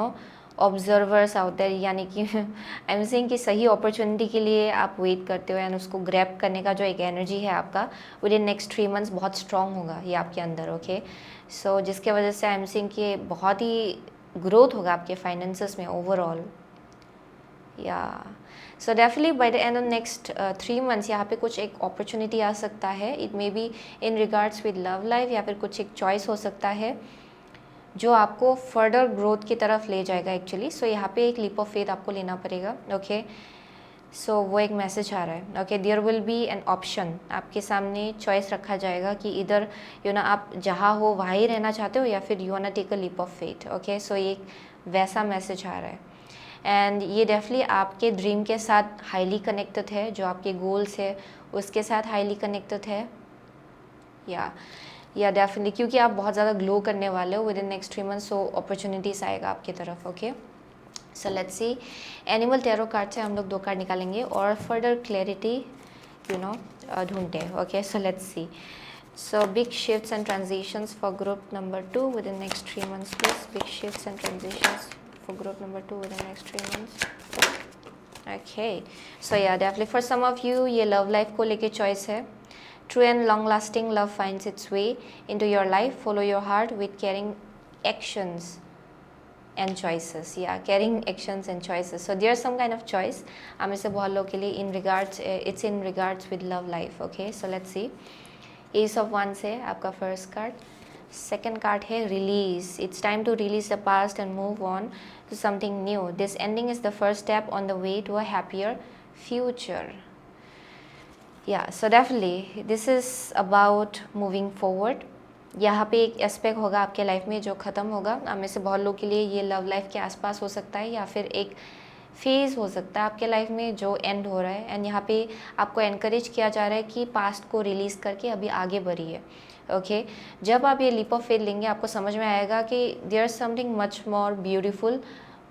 Speaker 1: observers out there, यानी कि आई एम सेइंग कि सही अपॉर्चुनिटी के लिए आप वेट करते हो एंड उसको ग्रैब करने का जो एक एनर्जी है आपका विद इन नेक्स्ट 3 months बहुत स्ट्रॉन्ग होगा ये आपके अंदर. ओके सो जिसके वजह से आई एम सेइंग कि बहुत ही ग्रोथ होगा आपके फाइनेंसेस में ओवरऑल. या so definitely bye the end of next 3 months यहाँ पे कुछ एक अपॉर्चुनिटी आ सकता है. It may be in regards with love life, या फिर कुछ एक चॉइस हो सकता है जो आपको फर्दर ग्रोथ की तरफ ले जाएगा एक्चुअली. सो यहाँ पे एक लीप ऑफ फेथ आपको लेना पड़ेगा. ओके सो वो एक मैसेज आ रहा है. Okay there will be an option, आपके सामने चॉइस रखा जाएगा कि इधर आप जहाँ हो वहाँ ही रहना चाहते हो या फिर you want to take a leap of faith. Okay so ये वैसा मैसेज आ रहा है, एंड ये डेफिनेटली आपके ड्रीम के साथ हाईली कनेक्टेड है, जो आपके गोल्स है उसके साथ हाईली कनेक्टेड है. या डेफिनेटली क्योंकि आप बहुत ज़्यादा ग्लो करने वाले हो with in next 3 months, so opportunities आएगा आपकी तरफ. Okay so let's C animal tarot card से हम लोग 2 कार्ड निकालेंगे और फर्दर क्लैरिटी ढूंढते हैं. Okay so let's C. So big shifts and transitions for group number 2 with in next 3 months please. Big shifts and transitions for group number 2 within the next 3 months. Okay so yeah definitely for some of you ये love life को लेके choice है. True and long lasting love finds its way into your life. Follow your heart with caring actions and choices. Yeah, caring actions and choices. So there's some kind of choice आप में से बहुत लोगों के लिए in regards it's in regards with love life. Okay so let's see. Ace of Wands है आपका first card. Second card है release. It's time to release the past and move on to something new. This ending is the first step on the way to a happier future. Yeah so definitely this is about moving forward. यहाँ पे एक aspect होगा आपके life में जो ख़त्म होगा. आप में से बहुत लोग के लिए ये लव लाइफ के आसपास हो सकता है, या फिर एक फेज़ हो सकता है आपके लाइफ में जो एंड हो रहा है, एंड यहाँ पे आपको एनकरेज किया जा रहा है कि पास्ट को रिलीज़ करके अभी आगे बढ़िए. ओके जब आप ये लीप ऑफ फेथ लेंगे आपको समझ में आएगा कि there is something much more beautiful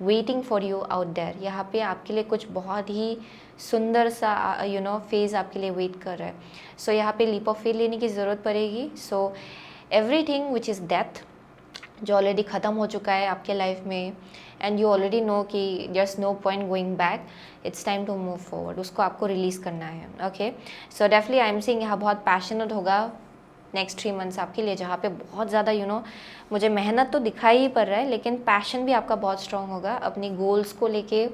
Speaker 1: waiting for you out there. यहाँ पे आपके लिए कुछ बहुत ही सुंदर सा फेज़ आपके लिए वेट कर रहा है. सो यहाँ पे लीप ऑफ फेथ लेने की ज़रूरत पड़ेगी. So everything which is death जो ऑलरेडी ख़त्म हो चुका है आपके लाइफ में, एंड यू ऑलरेडी नो कि there is no point going back, it's time to move forward. उसको आपको रिलीज़ करना है. Okay so definitely I am seeing यहाँ बहुत पैशनेट होगा नेक्स्ट 3 मंथ्स आपके लिए, जहाँ पे बहुत ज़्यादा मुझे मेहनत तो दिखाई ही पड़ रहा है, लेकिन पैशन भी आपका बहुत स्ट्रॉन्ग होगा अपनी गोल्स को लेके,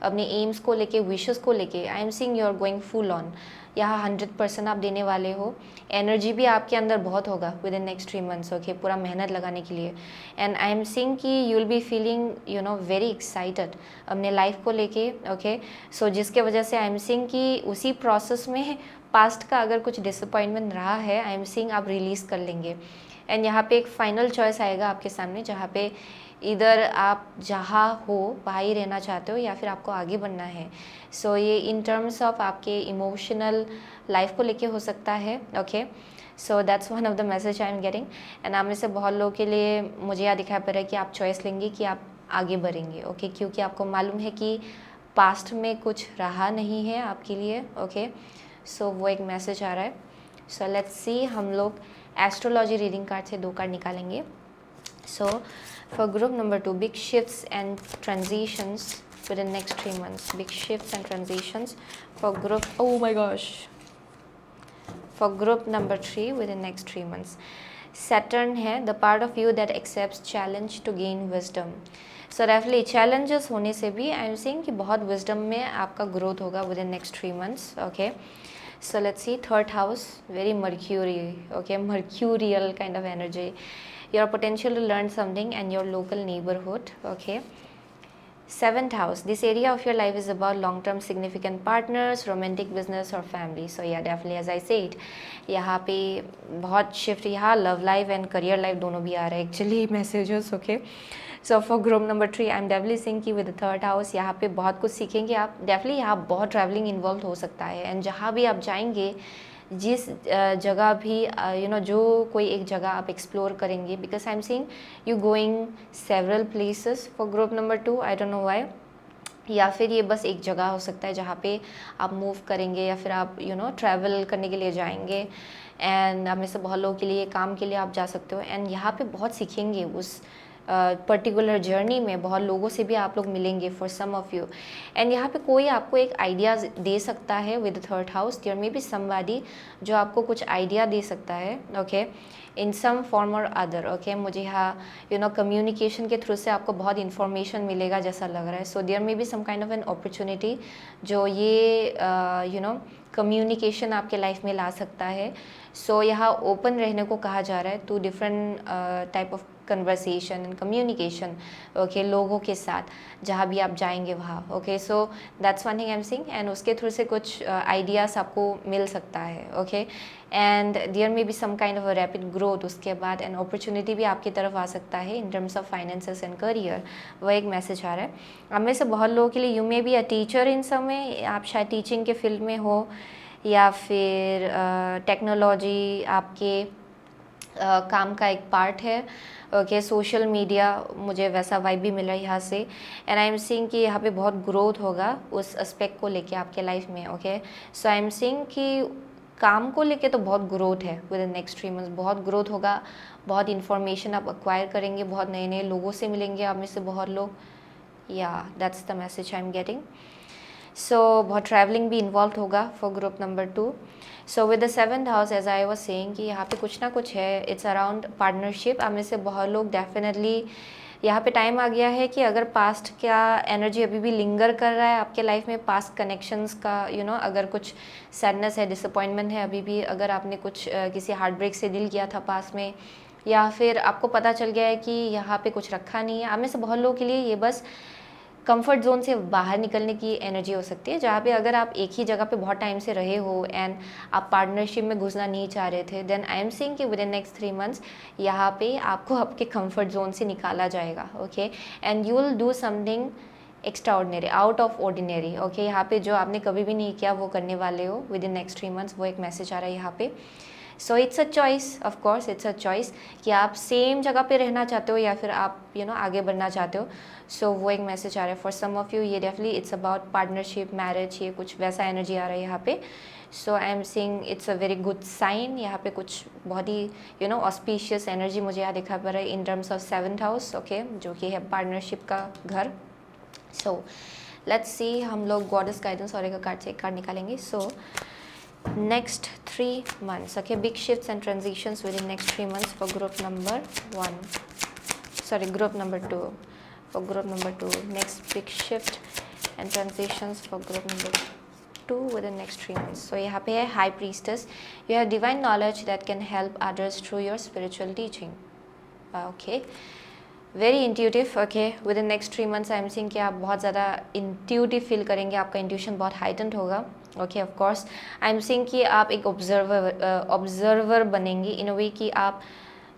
Speaker 1: अपने एम्स को लेके, विशेस को लेके। I am seeing you are going full on, यहाँ 100% आप देने वाले हो। एनर्जी भी आपके अंदर बहुत होगा within next 3 months, okay, पूरा मेहनत लगाने के लिए। एंड आई एम सीइंग कि you will be feeling very excited अपने लाइफ को लेके, ओके। सो जिसके वजह से आई एम सीइंग कि उसी प्रोसेस में पास्ट का अगर कुछ डिसअपॉइंटमेंट रहा है, आई एम सीइंग आप रिलीज़ कर लेंगे। एंड यहाँ पे एक फाइनल चॉइस आएगा आपके सामने, जहाँ पे इधर आप जहाँ हो वहाँ ही रहना चाहते हो या फिर आपको आगे बढ़ना है। सो ये इन टर्म्स ऑफ आपके इमोशनल लाइफ को लेके हो सकता है, okay. So that's one of the message I am getting. And आप में से बहुत लोगों के लिए मुझे यह दिखाई पड़ रहा है कि आप चॉइस लेंगे कि आप आगे बढ़ेंगे, ओके, क्योंकि आपको मालूम है कि पास्ट में कुछ रहा नहीं है आपके लिए, ओके। सो वो एक मैसेज आ रहा है। सो लेट्स सी, हम लोग एस्ट्रोलॉजी रीडिंग कार्ड से 2 कार्ड निकालेंगे। सो for group number 2, big shifts and transitions within next 3 months. Big shifts and transitions for group, oh my gosh, for group number 3 within next 3 months. Saturn है, the part of you that accepts challenge to gain wisdom. So definitely challenges होने से भी I am saying कि बहुत wisdom में आपका growth होगा within next 3 months, okay. So let's see, 3rd house, very Mercury, okay, mercurial kind of energy. Your potential to learn something and your local neighborhood, okay. 7th house, this area of your life is about long-term significant partners, romantic business or family. So yeah, definitely as I said, यहाँ पे बहुत shift, यहाँ love life and career life दोनों भी आ रहे हैं actually messages, okay. So for group number 3, I'm definitely saying कि with the 3rd house यहाँ पे बहुत कुछ सीखेंगे आप, definitely यहाँ बहुत traveling involved हो सकता है। and जहाँ भी आप जाएंगे, जिस जगह भी जो कोई एक जगह आप एक्सप्लोर करेंगे, because I am seeing you going several places for group number 2, I don't know why. या फिर ये बस एक जगह हो सकता है जहाँ पे आप मूव करेंगे या फिर आप ट्रैवल करने के लिए जाएंगे। एंड हमें से बहुत लोगों के लिए काम के लिए आप जा सकते हो, एंड यहाँ पे बहुत सीखेंगे उस पर्टिकुलर जर्नी में, बहुत लोगों से भी आप लोग मिलेंगे for some of you. And यहाँ पे कोई आपको एक आइडिया दे सकता है with 3rd house, there may be somebody जो आपको कुछ आइडिया दे सकता है, okay, in some form or other, okay. मुझे यहाँ कम्युनिकेशन के थ्रू से आपको बहुत इन्फॉर्मेशन मिलेगा जैसा लग रहा है। So there may be some kind of an opportunity जो ये कम्युनिकेशन आपके लाइफ में ला सकता है। सो यहाँ ओपन रहने को कहा जा रहा है two different type of conversation and communication, okay, लोगों के साथ जहाँ भी आप जाएंगे वहाँ, okay. So that's one thing I am seeing, and उसके थ्रू से कुछ आइडियाज़ आपको मिल सकता है, okay. And there may be some kind of a rapid growth, उसके बाद एन अपॉर्चुनिटी भी आपकी तरफ आ सकता है in terms of finances and career, वह एक मैसेज आ रहा है। अब में से बहुत लोगों के लिए you may be a teacher इन समय, आप शायद टीचिंग के फील्ड में हो या फिर टेक्नोलॉजी आपके काम का एक पार्ट है, ओके। सोशल मीडिया, मुझे वैसा वाइब भी मिला यहाँ से। एंड आई एम सीइंग कि यहाँ पे बहुत ग्रोथ होगा उस एस्पेक्ट को लेके आपके लाइफ में, okay. So I am seeing कि काम को लेके तो बहुत ग्रोथ है विद इन नेक्स्ट 3 मंथ्स, बहुत ग्रोथ होगा, बहुत इन्फॉर्मेशन आप एक्वायर करेंगे, बहुत नए नए लोगों से मिलेंगे आप में से बहुत लोग, yeah that's the message I am getting. So बहुत ट्रैवलिंग भी इन्वॉल्व होगा for group number 2। So with the 7th house, as I was saying कि यहाँ पे कुछ ना कुछ है, इट्स अराउंड पार्टनरशिप। आप में से बहुत लोग डेफिनेटली यहाँ पे टाइम आ गया है कि अगर पास्ट का एनर्जी अभी भी लिंगर कर रहा है आपके लाइफ में, पास्ट कनेक्शंस का अगर कुछ सैडनेस है, डिसअपॉइंटमेंट है अभी भी, अगर आपने कुछ किसी हार्ट ब्रेक से डील किया था पास्ट में, या फिर आपको पता चल गया है कि यहाँ पे कुछ रखा नहीं है, आप में से बहुत लोगों के लिए ये बस कंफर्ट जोन से बाहर निकलने की एनर्जी हो सकती है, जहाँ पे अगर आप एक ही जगह पे बहुत टाइम से रहे हो एंड आप पार्टनरशिप में घुसना नहीं चाह रहे थे, देन आई एम सीइंग कि विद इन नेक्स्ट 3 मंथ्स यहाँ पे आपको आपके कंफर्ट जोन से निकाला जाएगा, okay. And you will do something extra ordinary, out of ordinary, okay. यहाँ पे जो आपने कभी भी नहीं किया वो करने वाले हो विद इन नेक्स्ट 3 मंथ्स, वो एक मैसेज आ रहा है यहाँ पे। So it's a choice, of course it's a choice कि आप सेम जगह पे रहना चाहते हो या फिर आप आगे बढ़ना चाहते हो। सो वो एक मैसेज आ रहा है फॉर सम ऑफ यू, ये definitely it's about partnership, marriage, ये कुछ वैसा एनर्जी आ रहा है यहाँ पे। So I am seeing it's a very good sign, यहाँ पे कुछ बहुत ही ऑस्पिशियस एनर्जी मुझे यहाँ दिखा पड़ रहा है in terms of 7th house, okay, जो कि है पार्टनरशिप का घर। सो लेट्स सी, हम लोग गॉडेस गाइडेंस और एक कार्ड से एक कार्ड निकालेंगे। सो next 3 months. Okay, big shifts and transitions within next 3 months for group number 1. Sorry, group number 2. For group number 2, next big shift and transitions for group number 2 within next 3 months. So यहाँ पे है High Priestess. You have divine knowledge that can help others through your spiritual teaching. Okay. Very intuitive. Okay, within next 3 months I am seeing कि आप बहुत ज़्यादा intuitive feel करेंगे, आपका intuition बहुत हाइटेंड होगा. Okay, of course I am seeing कि आप एक ऑब्जर्वर बनेंगे इन अ वे कि आप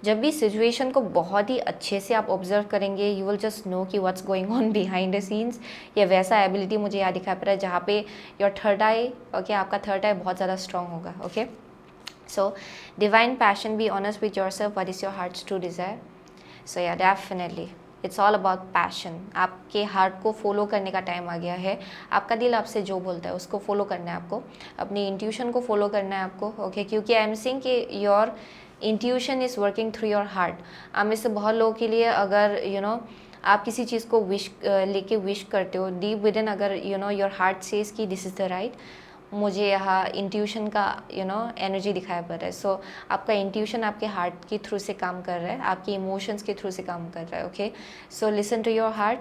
Speaker 1: जब भी सिचुएशन को बहुत ही अच्छे से आप ऑब्जर्व करेंगे, यू विल जस्ट नो कि what's going on behind the scenes. या वैसा एबिलिटी मुझे यहाँ दिखा पड़ रहा है जहाँ पे योर थर्ड आई, ओके, आपका थर्ड आई बहुत ज़्यादा स्ट्रॉन्ग होगा. Okay, so divine passion, be honest with yourself, what is your heart's true desire. So yeah definitely it's all about passion. आपके हार्ट को फॉलो करने का टाइम आ गया है. आपका दिल आपसे जो बोलता है उसको फॉलो करना है आपको, अपनी इंट्यूशन को फॉलो करना है आपको. ओके, क्योंकि आई एम सीइंग कि your intuition is working through your heart. आप में से बहुत लोगों के लिए अगर आप किसी चीज़ को लेके विश करते हो डीप विद इन, अगर योर हार्ट सेज कि दिस इज़ द राइट, मुझे यहाँ इंट्यूशन का एनर्जी दिखाया पड़ रहा है. सो आपका इंट्यूशन आपके हार्ट के थ्रू से काम कर रहा है, आपके इमोशंस के थ्रू से काम कर रहा है. Okay, so listen to your heart.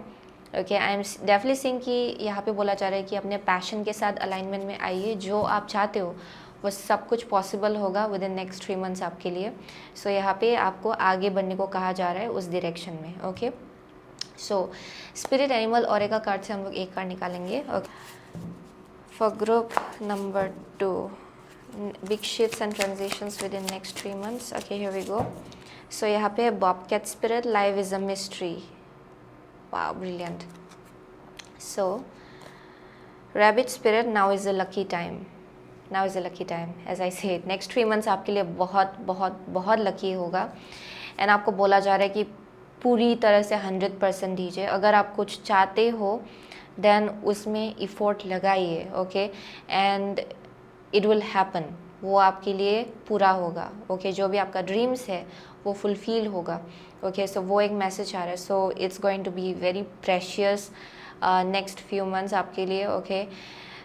Speaker 1: Okay, I am definitely seeing कि यहाँ पे बोला जा रहा है कि अपने पैशन के साथ अलाइनमेंट में आइए. जो आप चाहते हो वो सब कुछ पॉसिबल होगा विद इन नेक्स्ट 3 मंथ्स आपके लिए. सो यहाँ पे आपको आगे बढ़ने को कहा जा रहा है उस डायरेक्शन में. ओके, सो स्पिरिट एनिमल और का कार्ड से हम लोग एक कार्ड निकालेंगे. For group number 2, big shifts and transitions within next 3 months. Okay, here we go. So यहाँ पे Bobcat Spirit, life is a mystery. Wow, brilliant. So Rabbit Spirit, now is a lucky time. Now is a lucky time. As I said, next 3 months आपके लिए बहुत बहुत बहुत lucky होगा. And आपको बोला जा रहा है कि पूरी तरह से 100% दीजिए. अगर आप कुछ चाहते हो देन उसमें इफ़ोर्ट लगाइए. Okay, and it will happen. वो आपके लिए पूरा होगा. ओके, जो भी आपका ड्रीम्स है वो फुलफिल होगा. ओके, सो वो एक मैसेज आ रहा है. So it's going to be very precious next few months आपके लिए. Okay,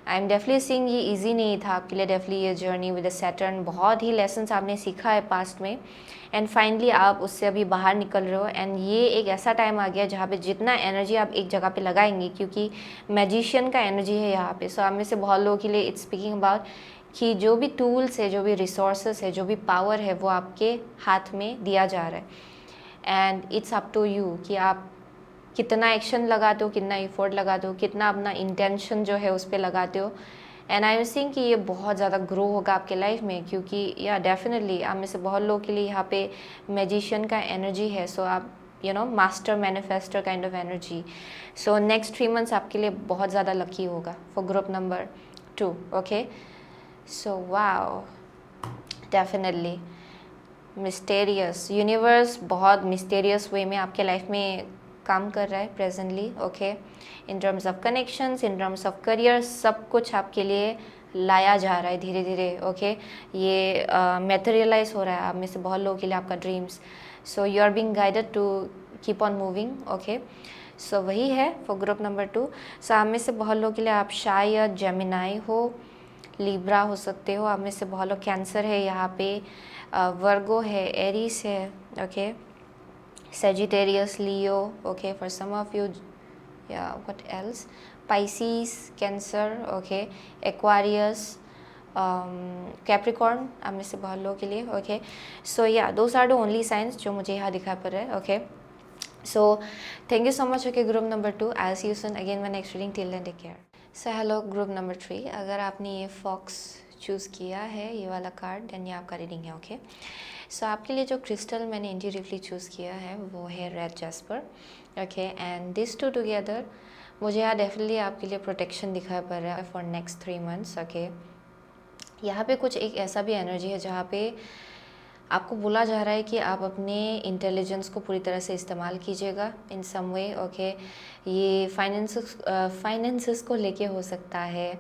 Speaker 1: I am definitely seeing ये इजी नहीं था आपके लिए. डेफिनेटली ये जर्नी विद द सैटर्न, बहुत ही लेसन्स आपने सीखा है पास्ट में, एंड फाइनली आप उससे अभी बाहर निकल रहे हो. एंड ये एक ऐसा टाइम आ गया जहाँ पे जितना एनर्जी आप एक जगह पे लगाएंगे, क्योंकि मैजिशियन का एनर्जी है यहाँ पे. सो आप में से बहुत लोगों के लिए इट्स स्पीकिंग अबाउट कि जो भी टूल्स है, जो भी रिसोर्सेस है, जो भी पावर है, वो आपके हाथ में दिया जा रहा है. And it's up to you कि आप कितना एक्शन लगाते हो, कितना इफोर्ट लगाते हो, कितना अपना इंटेंशन जो है उस पर लगाते हो. एंड आई एम सीइंग कि ये बहुत ज़्यादा ग्रो होगा आपके लाइफ में, क्योंकि या डेफिनेटली आप में से बहुत लोगों के लिए यहाँ पे मैजिशियन का एनर्जी है. सो आप master manifester kind of energy. So next 3 months आपके लिए बहुत ज़्यादा लकी होगा for group number 2. Okay, so wow, definitely mysterious. Universe बहुत मिस्टेरियस वे में आपके लाइफ में काम कर रहा है presently. Okay, in terms of connections, in terms of career, सब कुछ आपके लिए लाया जा रहा है धीरे धीरे. ओके, ये मैटेरियलाइज हो रहा है आप में से बहुत लोगों के लिए आपका dreams. So you are being guided to keep on moving. Okay, so वही है फॉर ग्रुप नंबर 2. सो आप में से बहुत लोगों के लिए आप शायद जेमिनाई हो, लिब्रा हो सकते हो. आप में से बहुत लोग कैंसर है यहाँ पे, वर्गो है, एरीस है. Okay, Sagittarius, Leo. Okay, for some of you, yeah, what else? Pisces, Cancer. Okay, Aquarius, Capricorn. आप में से बहुत लोगों के लिए. Okay, so yeah, those are the only signs जो मुझे यहाँ दिखा पड़ रहा है. Okay, so thank you so much. Okay, group number 2. I'll see you soon again when next reading. Till then, take care. So hello, group number 3. अगर आपने ये Fox चूज़ किया है, ये वाला कार्ड, देन ये आपका रीडिंग है. ओके, सो आपके लिए जो क्रिस्टल मैंने इंट्यूटिवली चूज़ किया है वो है red jasper. Okay, and this to together मुझे यहाँ डेफिनेटली आपके लिए प्रोटेक्शन दिखाई पड़ रहा है फॉर नेक्स्ट 3 मंथ्स. ओके, यहाँ पे कुछ एक ऐसा भी एनर्जी है जहाँ पे आपको बोला जा रहा है कि आप अपने इंटेलिजेंस को पूरी तरह से इस्तेमाल कीजिएगा इन सम वे. ओके, ये फाइनेंसेस को लेके हो सकता है,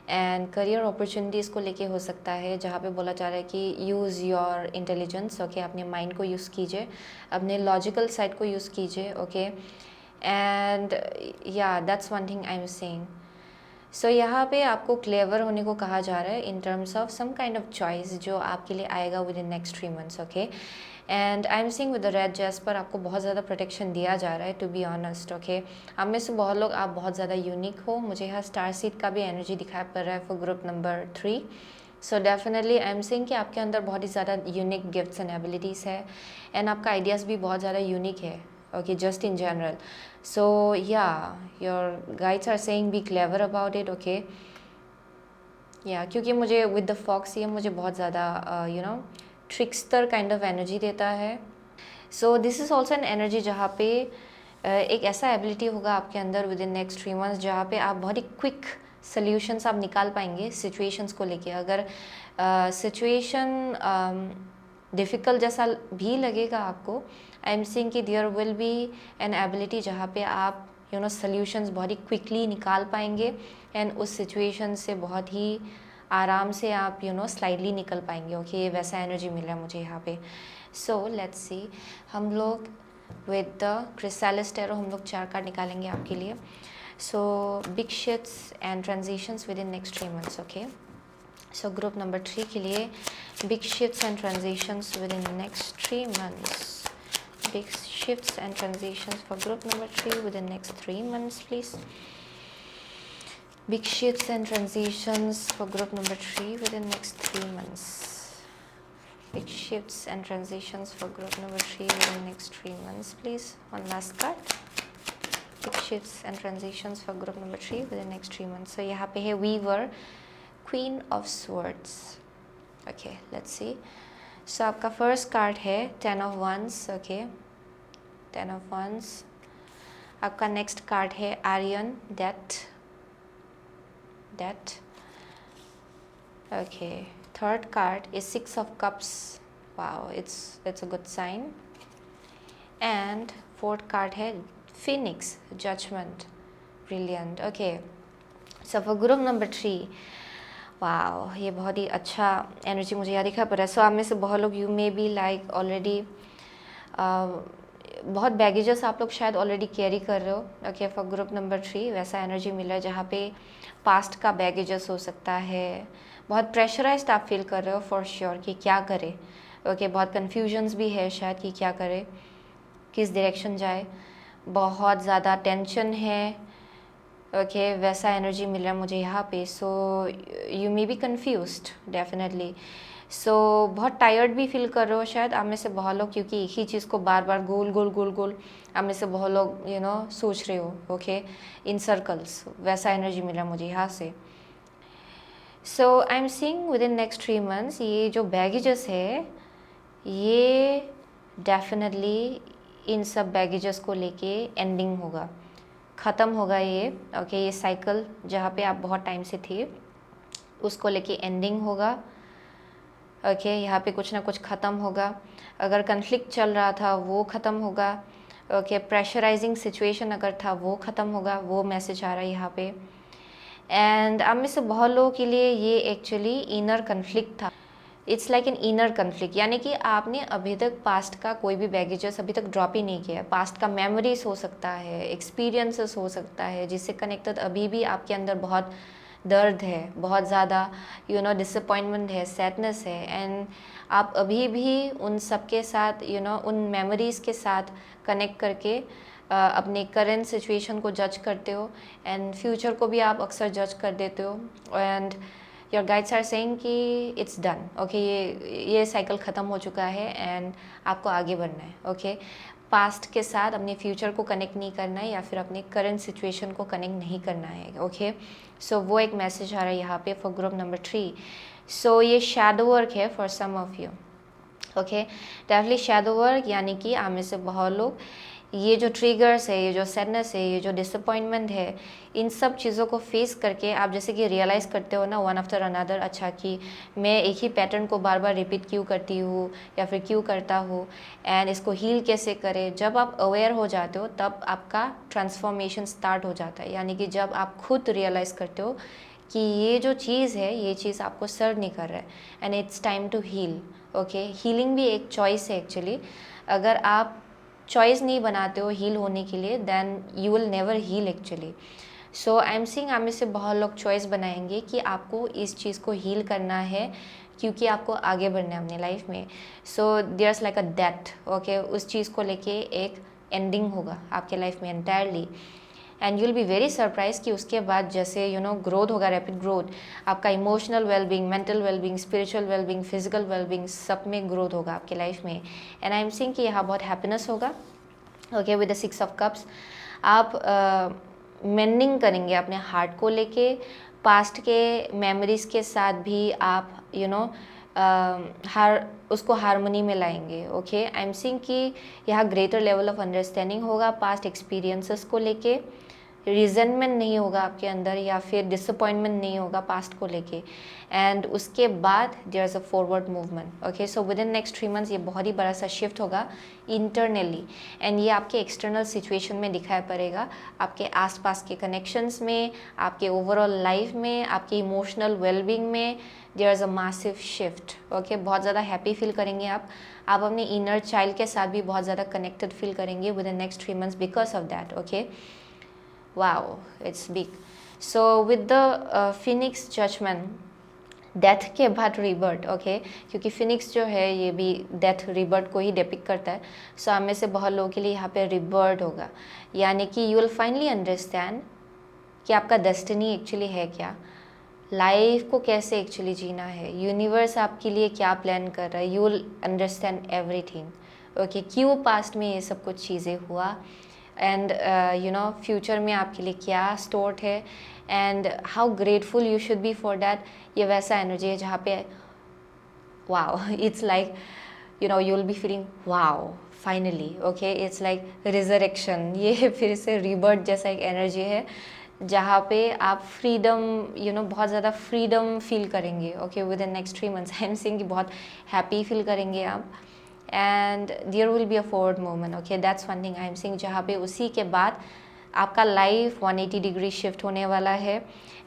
Speaker 1: एंड करियर अपॉर्चुनिटीज़ को लेके हो सकता है, जहाँ पे बोला जा रहा है कि यूज़ योर इंटेलिजेंस. ओके, अपने माइंड को यूज़ कीजिए, अपने लॉजिकल साइड को यूज़ कीजिए. Okay, and yeah that's one thing I am saying. So यहाँ पे आपको क्लेवर होने को कहा जा रहा है in terms of some kind of choice जो आपके लिए आएगा within next 3 months, okay. And I am seeing with the red jasper आपको बहुत ज़्यादा प्रोटेक्शन दिया जा रहा है, टू बी ऑनेस्ट, ओके। आप में से बहुत लोग, आप बहुत ज़्यादा यूनिक हो। मुझे यहाँ स्टार सीड का भी एनर्जी दिखाई पड़ रहा है for group number 3। So definitely I am seeing कि आपके अंदर बहुत ही ज़्यादा यूनिक गिफ्ट्स एंड एबिलिटीज़ है, एंड आपका आइडियाज़ भी बहुत ज़्यादा यूनिक है, okay, just in general. So yeah, your guides are saying be clever about it, okay. Yeah, क्योंकि मुझे with the fox ये मुझे बहुत ज़्यादा you know trickster kind of energy देता है. So this is also an energy जहाँ पे एक ऐसा ability होगा आपके अंदर within next 3 months जहाँ पे आप बहुत ही quick solutions आप निकाल पाएंगे situations को लेके। अगर situation डिफ़िकल्ट जैसा भी लगेगा आपको, आई एम सीइंग कि there will be an ability जहाँ पे आप यू नो सॉल्यूशंस बहुत ही क्विकली निकाल पाएंगे, एंड उस सिचुएशन से बहुत ही आराम से आप यू नो स्लाइडली निकल पाएंगे, ओके। वैसा एनर्जी मिल रहा है मुझे यहाँ पे। सो लेट्स सी, हम लोग विद द क्रिस्टैलिस टैरो हम लोग 4 कार्ड निकालेंगे आपके लिए। सो big shifts and transitions within next 3 months, okay. So group number 3 के लिए big shifts and transitions within the next 3 months. Big shifts and transitions for group number 3 within the next 3 months, please. Big shifts and transitions for group number 3 within the next 3 months. Big shifts and transitions for group number 3 within the next 3 months, please. One last card. Big shifts and transitions for group number 3 within the next 3 months. So यहाँ पे है Weaver, Queen of Swords. Okay, let's see. So आपका first card है 10 of Wands, okay, 10 of Wands. आपका next card है Arian, Death. Okay, third card is 6 of Cups. Wow, it's a good sign. And fourth card है Phoenix, Judgment. Brilliant. Okay, so for group number 3, वाह, ये बहुत ही अच्छा energy मुझे यहाँ दिखा पड़ रहा है। सो आप में से बहुत लोग you may be like already बहुत बैगेजेस आप लोग शायद ऑलरेडी कैरी कर रहे हो, ओके। फॉर ग्रुप नंबर 3 वैसा एनर्जी मिल रहा है जहाँ पे पास्ट का बैगेजेस हो सकता है, बहुत प्रेशराइज्ड आप फील कर रहे हो फॉर श्योर कि क्या करें, ओके। बहुत कन्फ्यूजन्स भी है शायद कि क्या करें, किस डायरेक्शन जाए, बहुत ज़्यादा टेंशन है, ओके। वैसा एनर्जी मिल रहा है मुझे यहाँ पे। So you may be confused definitely. So बहुत टायर्ड भी फील कर रहे हो शायद आप में से बहुत लोग, क्योंकि एक ही चीज़ को बार बार गोल गोल गोल गोल आप में से बहुत लोग यू नो सोच रहे हो, ओके, इन सर्कल्स। वैसा एनर्जी मिला मुझे यहाँ से। So I am seeing within next 3 months ये जो बैगेजेस है ये डेफिनेटली इन सब बैगेजेस को लेके एंडिंग होगा, ख़त्म होगा ये, ओके। ये साइकिल जहाँ पे आप बहुत टाइम से थे उसको लेके एंडिंग होगा, ओके। यहाँ पे कुछ ना कुछ ख़त्म होगा। अगर कन्फ्लिक्ट चल रहा था वो ख़त्म होगा, ओके। प्रेशराइजिंग सिचुएशन अगर था वो ख़त्म होगा, वो मैसेज आ रहा है यहाँ पे। एंड आप में से बहुत लोगों के लिए ये एक्चुअली इनर कन्फ्लिक्ट था। It's like an inner conflict, यानी कि आपने अभी तक पास्ट का कोई भी बैगेजेस अभी तक ड्रॉप ही नहीं किया। पास्ट का मेमोरीज हो सकता है, एक्सपीरियंसेस हो सकता है जिससे कनेक्टेड अभी भी आपके अंदर बहुत दर्द है, बहुत ज़्यादा यू नो डिसअपॉइंटमेंट है, सैडनेस है, एंड आप अभी भी उन सब के साथ यू नो उन मेमोरीज़ के साथ कनेक्ट करके अपने करेंट सिचुएशन को जज करते हो, एंड फ्यूचर को भी आप अक्सर जज कर देते हो। And your guides are saying कि इट्स डन, ओके। ये साइकिल ख़त्म हो चुका है एंड आपको आगे बढ़ना है, ओके। पास्ट के साथ अपने फ्यूचर को कनेक्ट नहीं करना है या फिर अपने करंट सिचुएशन को कनेक्ट नहीं करना है, ओके। सो वो एक मैसेज आ रहा है यहाँ पे फॉर ग्रुप नंबर 3। सो ये शैडो वर्क है for some of you, okay. Definitely shadow work, यानी कि आप में से बहुत लोग ये जो ट्रिगर्स है, ये जो सैडनेस है, ये जो डिसअपॉइंटमेंट है, इन सब चीज़ों को फेस करके आप जैसे कि रियलाइज़ करते हो ना वन आफ्टर अनदर, अच्छा कि मैं एक ही पैटर्न को बार बार रिपीट क्यों करती हूँ या फिर क्यों करता हूँ, एंड इसको हील कैसे करें। जब आप अवेयर हो जाते हो तब आपका ट्रांसफॉर्मेशन स्टार्ट हो जाता है, यानी कि जब आप खुद रियलाइज़ करते हो कि ये जो चीज़ है ये चीज़ आपको सर्व नहीं कर रहा है and it's time to heal, okay. Healing भी एक चॉइस है एक्चुअली। अगर आप चॉइस नहीं बनाते हो हील होने के लिए then you will never heal actually, so I am seeing आप में से बहुत लोग चॉइस बनाएंगे कि आपको इस चीज़ को हील करना है क्योंकि आपको आगे बढ़ना है अपनी लाइफ में. So there's like a death. Okay, उस चीज़ को लेके एक एंडिंग होगा आपके लाइफ में entirely. And you will be very surprise कि उसके बाद जैसे ग्रोथ होगा, रैपिड ग्रोथ. आपका emotional wellbeing, mental wellbeing, spiritual wellbeing, physical wellbeing, सब में ग्रोथ होगा आपके लाइफ में. एंड आई एम सीइंग कि यहाँ बहुत हैप्पीनेस होगा. Okay, with the 6 of Cups आप मेंडिंग करेंगे अपने हार्ट को लेके. पास्ट के मेमोरीज के साथ भी आप उसको हारमोनी में लाएंगे. ओके, आई एम सीइंग कि यहाँ ग्रेटर लेवल ऑफ अंडरस्टैंडिंग होगा पास्ट एक्सपीरियंसेस को लेके. रिजेंटमेंट नहीं होगा आपके अंदर या फिर डिसअपॉइंटमेंट नहीं होगा पास्ट को लेके. एंड उसके बाद there is a forward movement. Okay, so within next 3 months ये बहुत ही बड़ा सा शिफ्ट होगा इंटरनली. एंड ये आपके एक्सटर्नल सिचुएशन में दिखाई पड़ेगा, आपके आसपास के कनेक्शंस में, आपके ओवरऑल लाइफ में, आपके इमोशनल वेलबींग में. There is a massive shift. Okay, बहुत ज़्यादा हैप्पी फील करेंगे आप अपने इनर चाइल्ड के साथ भी बहुत ज़्यादा कनेक्टेड फील करेंगे within next 3 months because of that. Okay, wow, it's big. So with the phoenix judgment, death के बाद रिबर्थ. ओके, क्योंकि फिनिक्स जो है ये भी डेथ रिबर्थ को ही डिपिक्ट करता है. सो हम में से बहुत लोगों के लिए यहाँ पे रिबर्थ होगा, यानी कि यू विल फाइनली अंडरस्टैंड कि आपका डेस्टिनी एक्चुअली है क्या, लाइफ को कैसे एक्चुअली जीना है, यूनिवर्स आपके लिए क्या प्लान कर रहा है. You will understand everything. Okay, क्यों पास्ट में ये सब कुछ चीज़ें हुआ एंड फ्यूचर में आपके लिए क्या स्टोर्ड है and how grateful you should be for that. ये वैसा एनर्जी है जहाँ पे wow, it's like you will be feeling wow finally. Okay, it's like resurrection. ये फिर से रीबर्थ जैसा एक एनर्जी है जहाँ पे आप फ्रीडम बहुत ज़्यादा फ्रीडम फील करेंगे. Okay, within next 3 months I am seeing कि बहुत हैप्पी फील करेंगे आप. And there will be a forward movement. Okay, that's one thing I am seeing, जहाँ पे उसी के बाद आपका लाइफ 180 डिग्री शिफ्ट होने वाला है.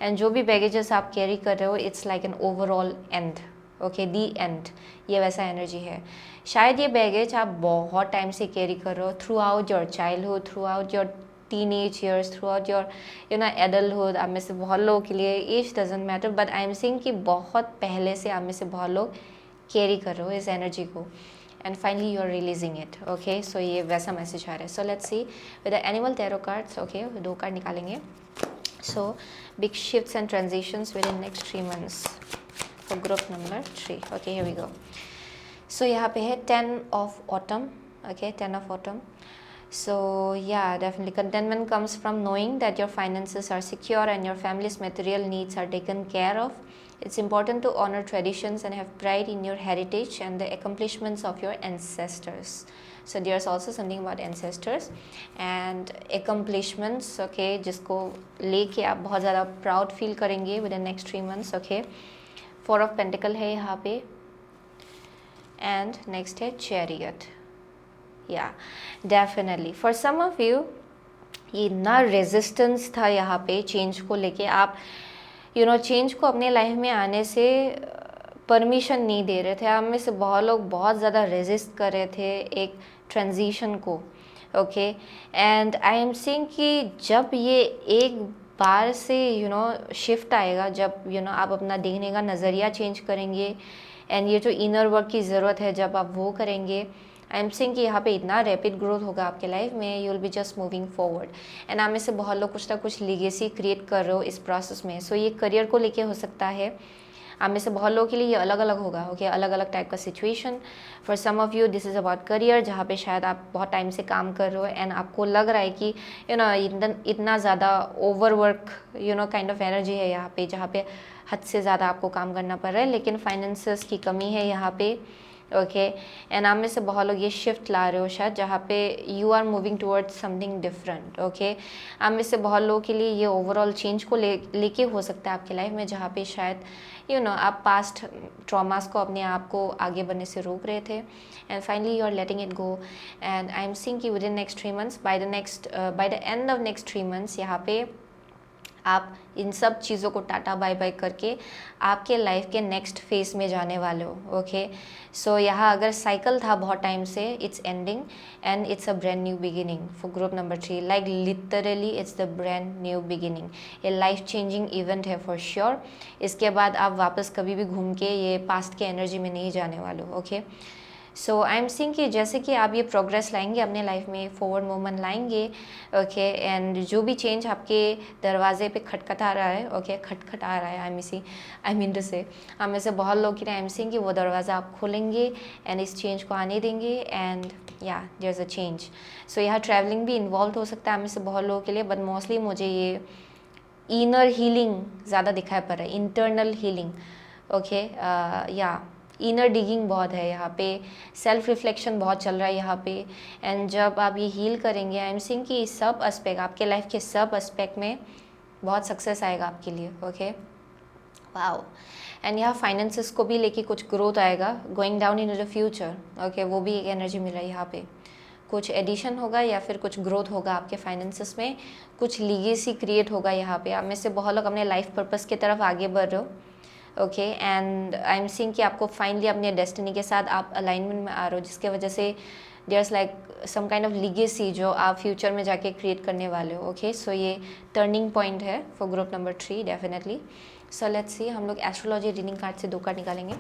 Speaker 1: एंड जो भी बैगेजेस आप कैरी कर रहे हो it's like an overall and. Okay, the and, ये वैसा एनर्जी है. शायद ये बैगेज आप बहुत टाइम से कैरी कर रहे हो, throughout your childhood, throughout your teenage years, throughout your adulthood. आप में से बहुत लोगों के लिए age doesn't matter, but I am seeing कि बहुत पहले से आप में से बहुत लोग कैरी कर रहे हो इस एनर्जी को. and finally you are releasing it. Okay, so ये वैसा मैसेज आ रहा है. so let's see with the animal tarot cards. okay, 2 card निकालेंगे. so big shifts and transitions within next 3 months for group number 3. okay, here we go. so यहाँ पे है 10 of autumn. okay, 10 of autumn. so yeah, definitely contentment comes from knowing that your finances are secure and your family's material needs are taken care of. It's important to honor traditions and have pride in your heritage and the accomplishments of your ancestors. So there's also something about ancestors and accomplishments. Okay, जिसको लेके आप बहुत ज़्यादा proud feel करेंगे within next 3 months. Okay, 4 of Pentacle है यहाँ पे and next है Chariot. Yeah, definitely for some of you ये ना resistance था यहाँ पे change को लेके. आप चेंज को अपने लाइफ में आने से परमिशन नहीं दे रहे थे. आप में से बहुत लोग बहुत ज़्यादा रेजिस्ट कर रहे थे एक ट्रांजिशन को. Okay, and I am seeing कि जब ये एक बार से शिफ्ट आएगा, जब आप अपना देखने का नज़रिया चेंज करेंगे एंड ये जो इनर वर्क की ज़रूरत है जब आप वो करेंगे, आई एम सीइंग कि यहाँ पे इतना रैपिड ग्रोथ होगा आपके लाइफ में. You will be just moving forward. And आप में से बहुत लोग कुछ ना कुछ लीगेसी क्रिएट कर रहे हो इस प्रोसेस में. सो ये करियर को लेके हो सकता है. आप में से बहुत लोगों के लिए ये अलग अलग होगा. ओके, अलग अलग टाइप का situation. For some of you this is about career, जहाँ पे शायद आप बहुत टाइम से काम कर रहे हो एंड आपको लग रहा है कि इतना ज़्यादा over work kind of energy है यहाँ पे, जहाँ पे हद से ज़्यादा आपको काम करना पड़ रहा है, लेकिन फाइनेंसेस की कमी है यहाँ पे. ओके, एंड आप में से बहुत लोग ये शिफ्ट ला रहे हो शायद, जहाँ पे you are moving towards something different. Okay, आप में से बहुत लोगों के लिए ये ओवरऑल चेंज को लेके हो सकता है आपके लाइफ में, जहाँ पे शायद आप पास्ट ट्रॉमास को अपने आप को आगे बढ़ने से रोक रहे थे and finally you are letting it go. And I am seeing कि within next 3 months, by the end of next 3 months यहाँ पे आप इन सब चीज़ों को टाटा बाय बाय करके आपके लाइफ के नेक्स्ट फेज में जाने वाले हो। ओके, सो यहाँ अगर साइकिल था बहुत टाइम से, it's ending and it's a brand new beginning for group number 3। Like literally it's the brand new beginning. ये लाइफ चेंजिंग इवेंट है फॉर श्योर। इसके बाद आप वापस कभी भी घूम के ये पास्ट के एनर्जी में नहीं जाने वाले हो। Okay, so I am seeing कि जैसे कि आप ये प्रोग्रेस लाएंगे अपने लाइफ में, फॉरवर्ड मूवमेंट लाएंगे। ओके, एंड जो भी चेंज आपके दरवाजे पे खटखटा रहा है, ओके खटखटा रहा है, आई मीन टू से, हम में से बहुत लोग की आई एम सीइंग कि वो दरवाज़ा आप खोलेंगे एंड इस चेंज को आने देंगे एंड या देयर इज़ अ चेंज। सो यहाँ ट्रैवलिंग भी इन्वॉल्व हो सकता है हम में से बहुत लोगों के लिए, बट मोस्टली मुझे ये इनर हीलिंग ज़्यादा दिखाई पड़ रहा है, इंटरनल हीलिंग। ओके, या इनर डिगिंग बहुत है यहाँ पे, सेल्फ रिफ्लेक्शन बहुत चल रहा है यहाँ पे। एंड जब आप ये हील करेंगे, आई एम सीइंग कि सब एस्पेक्ट, आपके लाइफ के सब एस्पेक्ट में बहुत सक्सेस आएगा आपके लिए। Okay, wow. एंड यहाँ फाइनेंसेस को भी लेके कुछ ग्रोथ आएगा, going down in the future. Okay, वो भी एक एनर्जी मिल रहा है यहाँ पे। कुछ एडिशन होगा या फिर कुछ ग्रोथ होगा आपके फाइनेंसेस में, कुछ लीगेसी क्रिएट होगा यहाँ पे। आप में से बहुत लोग अपने लाइफ पर्पस की तरफ आगे बढ़ रहे हो। Okay, and I am seeing कि आपको फाइनली अपने डेस्टिनी के साथ आप अलाइनमेंट में आ रहे हो, जिसके वजह से there is like some kind of legacy जो आप फ्यूचर में जाके क्रिएट करने वाले हो। ओके, सो ये टर्निंग पॉइंट है for group number 3 definitely. So let's सी, हम लोग एस्ट्रोलॉजी रीडिंग कार्ड से 2 कार्ड निकालेंगे।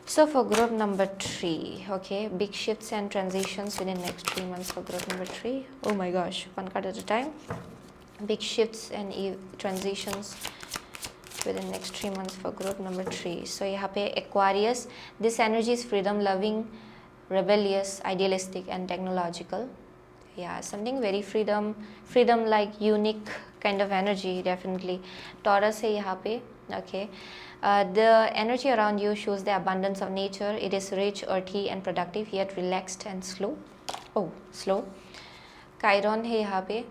Speaker 1: So for group number 3, okay, big shifts and transitions within next 3 months for group number 3. Oh my gosh, one card at a time. Big shifts and transitions within next 3 months for group number 3. So यहाँ पे Aquarius, this energy is freedom loving, rebellious, idealistic and technological. Yeah, something very freedom like unique kind of energy definitely. Taurus है यहाँ पे. Okay, the energy around you shows the abundance of nature. It is rich, earthy and productive, yet relaxed and slow. Oh, slow. Chiron है यहाँ पे.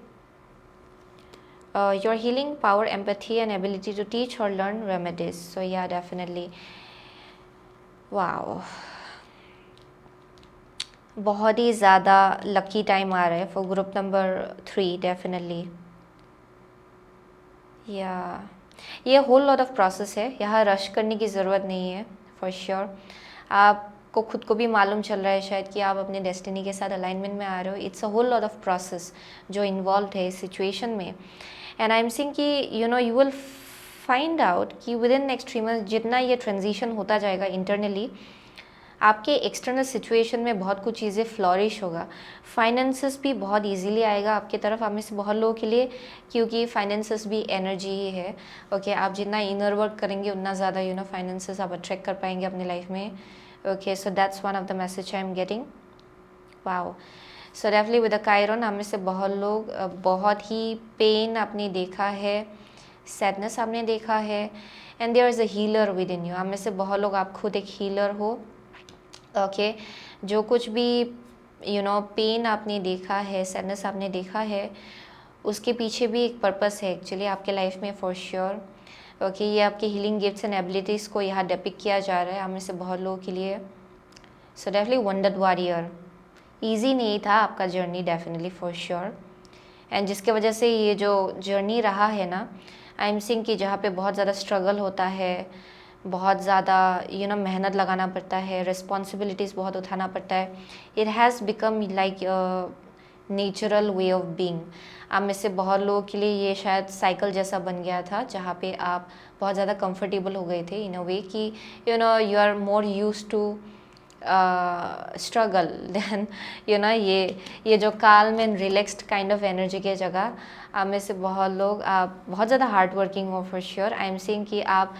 Speaker 1: Your healing power, empathy and ability to teach or learn remedies. So yeah, definitely. Wow. बहुत ही ज़्यादा lucky time आ रहा है for group number 3 definitely. या ये whole lot of process है, यहाँ रश करने की ज़रूरत नहीं है फॉर श्योर। आपको खुद को भी मालूम चल रहा है शायद कि आप अपने डेस्टिनी के साथ अलाइनमेंट में आ रहे हो। It's a whole lot of process जो इन्वॉल्व है इस सिचुएशन में। एंड आई एम सीइंग कि यू विल फाइंड आउट कि विद इन नेक्स्ट 3 मंथ्स जितना ये ट्रांजिशन होता जाएगा इंटरनली, आपके एक्सटर्नल सिचुएशन में बहुत कुछ चीज़ें फ्लॉरिश होगा। फाइनेंसेस भी बहुत इजीली आएगा आपकी तरफ, आप में से बहुत लोगों के लिए, क्योंकि फाइनेंसेस भी एनर्जी ही है। ओके, आप जितना इनर वर्क करेंगे उतना ज़्यादा फाइनेंसेस आप अट्रैक्ट कर पाएंगे अपने लाइफ में। Okay, so that's one of the message I am getting. Wow, so definitely with the Chiron हम में से बहुत लोग बहुत ही पेन आपने देखा है, सैडनेस आपने देखा है, and there is a healer within you. हम में से बहुत लोग आप खुद एक हीलर हो। ओके, जो कुछ भी पेन आपने देखा है, सैडनेस आपने देखा है, उसके पीछे भी एक पर्पस है एक्चुअली आपके लाइफ में फॉर श्योर। ओके, ये आपके हीलिंग गिफ्ट्स एंड एबिलिटीज़ को यहाँ डिपिक्ट किया जा रहा है हम में से बहुत लोगों के लिए। So definitely wonder warrior, easy नहीं था आपका journey definitely for sure. And जिसके वजह से ये जो जर्नी रहा है ना, आई एम सीइंग कि जहाँ पे बहुत ज़्यादा स्ट्रगल होता है, बहुत ज़्यादा मेहनत लगाना पड़ता है, रिस्पॉन्सिबिलिटीज़ बहुत उठाना पड़ता है, it has become like natural way of being. आप में से बहुत लोगों के लिए ये शायद साइकिल जैसा बन गया था, जहाँ पे आप बहुत ज़्यादा कंफर्टेबल हो गए थे इन अ वे कि you are more used to struggle than ये जो calm and relaxed kind of energy के जगह आप में से बहुत लोग आप बहुत ज़्यादा हार्ड वर्किंग हो for sure. I am seeing कि आप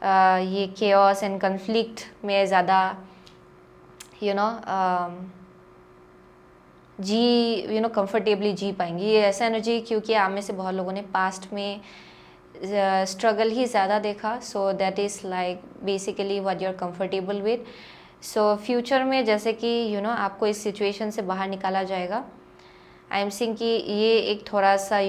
Speaker 1: ये केओस एंड कन्फ्लिक्ट में ज़्यादा कंफर्टेबली जी पाएंगी, ये ऐसा एनर्जी, क्योंकि आप में से बहुत लोगों ने पास्ट में स्ट्रगल ही ज़्यादा देखा। So that is like basically what you are comfortable with. So future में जैसे कि आपको इस सिचुएशन से बाहर निकाला जाएगा। आई एम सीइंग कि ये एक थोड़ा सा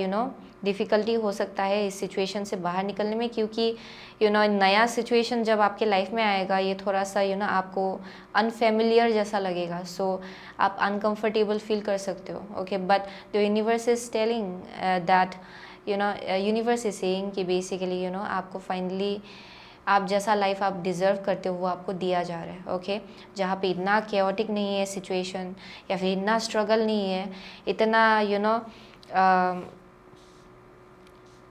Speaker 1: डिफ़िकल्टी हो सकता है इस सिचुएशन से बाहर निकलने में, क्योंकि नया सिचुएशन जब आपके लाइफ में आएगा ये थोड़ा सा आपको अनफेमिलियर जैसा लगेगा। सो आप अनकंफर्टेबल फील कर सकते हो। Okay, but the universe is telling that universe is saying कि बेसिकली आपको फाइनली आप जैसा लाइफ आप डिज़र्व करते हो वो आपको दिया जा रहा है, ओके। जहाँ पे इतना केओटिक नहीं है सिचुएशन, या फिर इतना स्ट्रगल नहीं है, इतना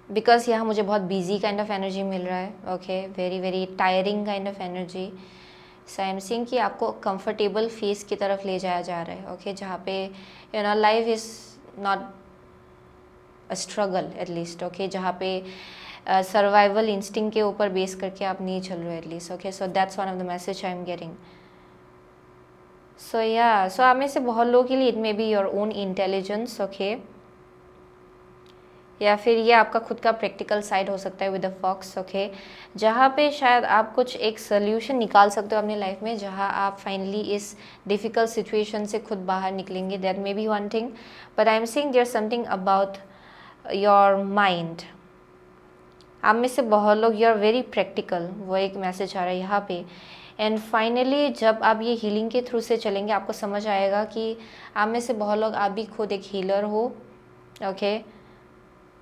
Speaker 1: बिकॉज यहाँ मुझे बहुत बिजी काइंड ऑफ एनर्जी मिल रहा है, okay, very very tiring kind of energy. So I am seeing कि आपको कंफर्टेबल फेस की तरफ ले जाया जा रहा है, ओके, जहाँ पे life is not a struggle at least, okay, जहाँ पे सर्वाइवल इंस्टिंक्ट के ऊपर बेस करके आप नहीं चल रहे at least, okay. So that's one of the message I am getting. So आप में से बहुत लोगों के लिए it may be your own intelligence, okay, या फिर ये आपका खुद का प्रैक्टिकल साइड हो सकता है विद द फॉक्स, ओके, जहाँ पे शायद आप कुछ एक सोल्यूशन निकाल सकते हो अपनी लाइफ में, जहाँ आप फाइनली इस डिफ़िकल्ट सिचुएशन से खुद बाहर निकलेंगे। That may be one thing, but I am seeing there something about your mind. आप में से बहुत लोग यू आर वेरी प्रैक्टिकल, वो एक मैसेज आ रहा है यहाँ पे। एंड फाइनली जब आप ये हीलिंग के थ्रू से चलेंगे आपको समझ आएगा कि आप में से बहुत लोग, आप भी खुद एक हीलर हो, ओके,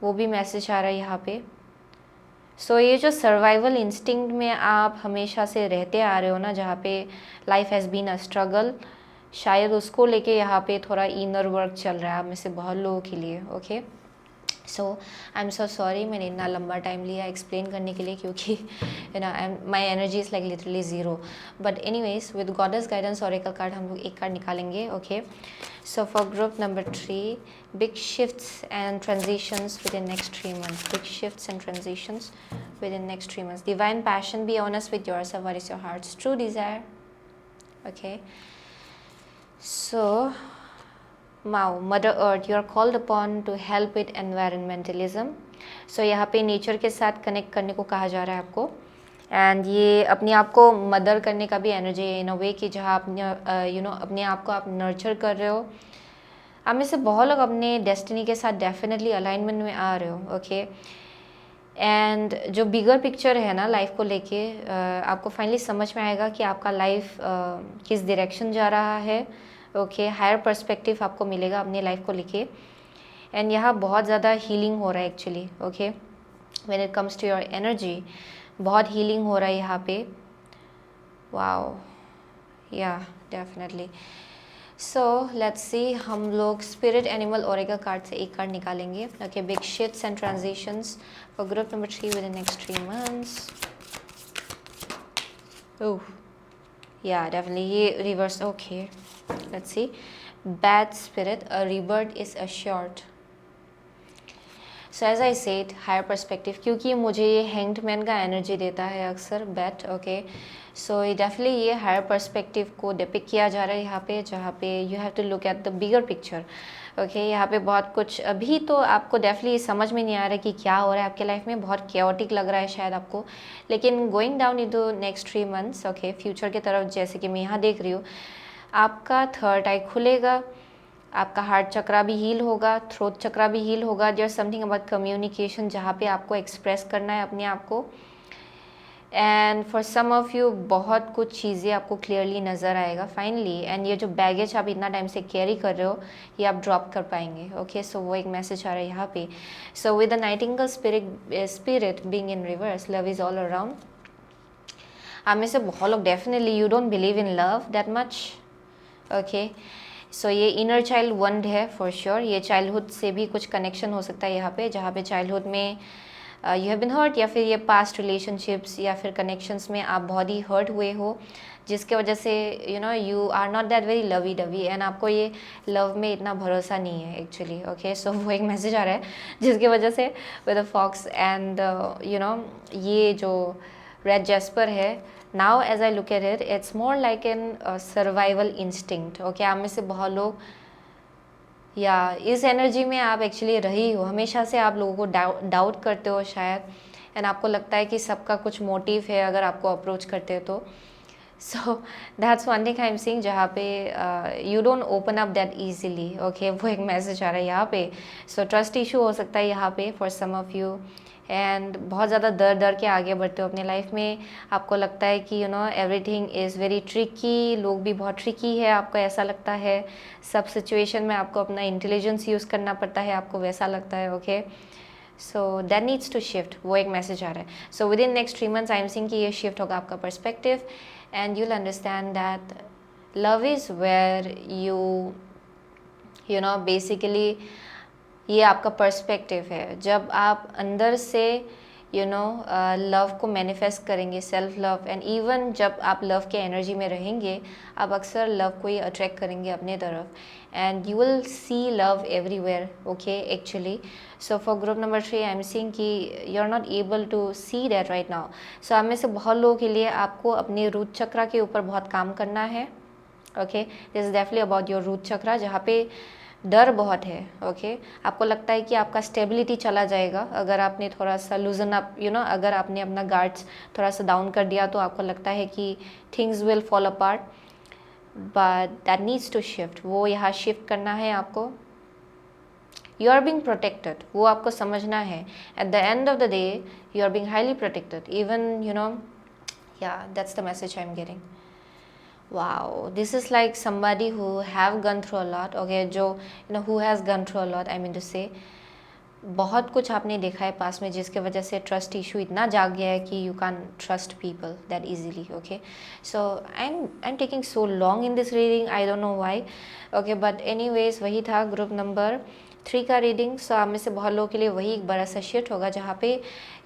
Speaker 1: वो भी मैसेज आ रहा है यहाँ पे। सो ये जो सर्वाइवल इंस्टिंक्ट में आप हमेशा से रहते आ रहे हो ना, जहाँ पे life has been a struggle, शायद उसको लेके यहाँ पे थोड़ा इनर वर्क चल रहा है आप में से बहुत लोगों के लिए, okay. So I am so sorry मैंने इतना लंबा टाइम लिया एक्सप्लेन करने के लिए, क्योंकि my energy is like literally zero. But anyways with goddess guidance oracle card हम लोग एक कार्ड निकालेंगे, okay. So for group number 3, big shifts and transitions within next 3 months. Big shifts and transitions within next 3 months. Divine passion, be honest with yourself. What is your heart's true desire? Okay. So, Mother Earth, you are called upon to help with environmentalism. So यहाँ पे nature के साथ connect करने को कहा जा रहा है आपको, एंड ये अपने आप को मदर करने का भी एनर्जी है इन अ वे कि जहाँ अपने अपने आप को आप नर्चर कर रहे हो। आप में से बहुत लोग अपने डेस्टिनी के साथ डेफिनेटली अलाइनमेंट में आ रहे हो, ओके। एंड जो बिगर पिक्चर है ना लाइफ को लेके, आपको फाइनली समझ में आएगा कि आपका लाइफ किस डायरेक्शन जा रहा है, ओके। हायर पर्सपेक्टिव आपको मिलेगा अपनी लाइफ को लेके, एंड यहाँ बहुत ज़्यादा हीलिंग हो रहा है actually, okay. When it comes to your energy बहुत हीलिंग हो रहा है यहाँ पे, वाओ, या डेफिनेटली। सो लेट्स सी, हम लोग स्पिरिट एनिमल ओरेकल कार्ड से एक कार्ड निकालेंगे, okay. Big shifts and transitions for group number 3 within next 3 months. Oh yeah definitely ये reverse, okay. Let's see, bad spirit, a rebirth is assured. So as I said, higher perspective, क्योंकि मुझे ये hanged man का energy देता है अक्सर bat, okay. So ये definitely ये हायर पर्सपेक्टिव को डिपिक्ट किया जा रहा है यहाँ पे, जहाँ पे you have to look at the bigger picture, okay. यहाँ पे बहुत कुछ अभी तो आपको डेफिनेटली समझ में नहीं आ रहा है कि क्या हो रहा है आपके लाइफ में, बहुत केओटिक लग रहा है शायद आपको, लेकिन going down into next 3 months, okay, future की तरफ, जैसे कि मैं यहाँ देख रही हूँ, आपका थर्ड आई खुलेगा, आपका हार्ट चक्रा भी हील होगा, थ्रोट चक्रा भी हील होगा। देयर समथिंग अबाउट कम्युनिकेशन, जहाँ पे आपको एक्सप्रेस करना है अपने आप को, and for some of you बहुत कुछ चीज़ें आपको क्लियरली नज़र आएगा फाइनली, एंड ये जो बैगेज आप इतना टाइम से कैरी कर रहे हो ये आप ड्रॉप कर पाएंगे, ओके। सो वो एक मैसेज आ रहा है यहाँ पे। So with the nightingale spirit being in reverse, love is all around. आप में से बहुत लोग definitely you don't believe in love that much, okay. So ये इनर चाइल्ड वंड है फॉर श्योर, ये चाइल्डहुड से भी कुछ कनेक्शन हो सकता है यहाँ पे, जहाँ पे चाइल्डहुड में यू हैव बीन हर्ट, या फिर ये पास्ट रिलेशनशिप्स या फिर कनेक्शंस में आप बहुत ही हर्ट हुए हो, जिसके वजह से you are not that very lovey dovey, and आपको ये लव में इतना भरोसा नहीं है एक्चुअली, ओके। सो वो एक मैसेज आ रहा है जिसकी वजह से विद द फॉक्स एंड ये जो रेड जैस्पर है, now as I look at it, it's more like an survival instinct, okay. आप में से बहुत लोग या इस एनर्जी में आप एक्चुअली रही हो, हमेशा से आप लोगों को डाउट करते हो शायद, एंड आपको लगता है कि सबका कुछ मोटिव है अगर आपको अप्रोच करते हो तो। सो that's one thing I am seeing, जहाँ पे you don't open up that easily, okay. वो एक मैसेज आ रहा है यहाँ पे। सो ट्रस्ट इशू हो सकता है यहाँ पे for some of you, and बहुत ज़्यादा डर के आगे बढ़ते हो अपने लाइफ में। आपको लगता है कि एवरीथिंग इज़ वेरी ट्रिकी, लोग भी बहुत ट्रिकी है, आपको ऐसा लगता है। सब सिचुएशन में आपको अपना इंटेलिजेंस यूज़ करना पड़ता है, आपको वैसा लगता है, okay. So that needs to shift, वो एक मैसेज आ रहा है. So within next 3 months I am seeing कि ये शिफ्ट होगा आपका perspective, and you will understand that love is where you know basically ये आपका पर्सपेक्टिव है. जब आप अंदर से यू नो लव को मैनिफेस्ट करेंगे, सेल्फ लव, एंड इवन जब आप लव के एनर्जी में रहेंगे, आप अक्सर लव को ही अट्रैक्ट करेंगे अपने तरफ, and you will see love everywhere. Okay, actually so for group number 3 I am seeing कि you are not able to see that right now. So आप में से बहुत लोगों के लिए आपको अपने रूट चक्रा के ऊपर बहुत काम करना है. Okay, this is definitely about your root chakra, जहाँ पे डर बहुत है. ओके, आपको लगता है कि आपका स्टेबिलिटी चला जाएगा अगर आपने थोड़ा सा लूजन अप, यू नो, अगर आपने अपना गार्ड्स थोड़ा सा डाउन कर दिया तो आपको लगता है कि things will fall apart, but that needs to shift. वो यहाँ शिफ्ट करना है आपको. यू आर बीइंग प्रोटेक्टेड, वो आपको समझना है. At the end of the day you are being highly protected, even you know, yeah that's the message I am getting. Wow, this is like somebody who have gone through a lot. Okay, जो you know who has gone through a lot, I mean to say, बहुत कुछ आपने देखा है पास में जिसके वजह से ट्रस्ट इशू इतना जाग गया है कि you can trust people that easily. Okay, so I am taking so long in this reading, I don't know why. Okay, but anyways वही था ग्रुप नंबर 3 का रीडिंग. सो आप में से बहुत लोगों के लिए वही एक बड़ा सा शिफ्ट होगा जहाँ पे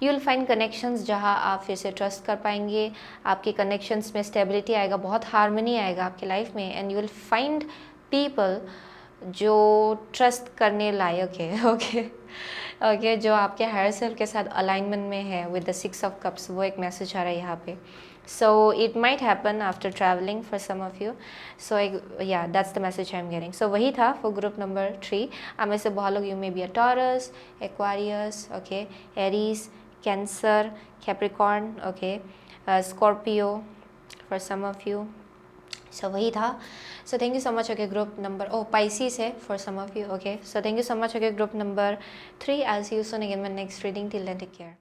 Speaker 1: यू विल फाइंड कनेक्शंस, जहाँ आप फिर से ट्रस्ट कर पाएंगे. आपके कनेक्शंस में स्टेबिलिटी आएगा, बहुत हारमनी आएगा आपके लाइफ में, and you will find people जो ट्रस्ट करने लायक है. ओके ओके, जो आपके हायर सेल्फ के साथ अलाइनमेंट में है विद द 6 ऑफ कप्स, वो एक मैसेज आ रहा है यहाँ पे. So it might happen after traveling for some of you. So yeah, that's the message I'm getting. So वही था for group number 3. आप में से बहुत लोग, you may be a Taurus, Aquarius, okay, Aries, Cancer, Capricorn, okay, Scorpio for some of you. So वही था. So thank you so much. Okay, group number, oh, Pisces है for some of you. Okay, so thank you so much. Okay, group number 3. I'll see you soon again in my next reading. Till then, take care.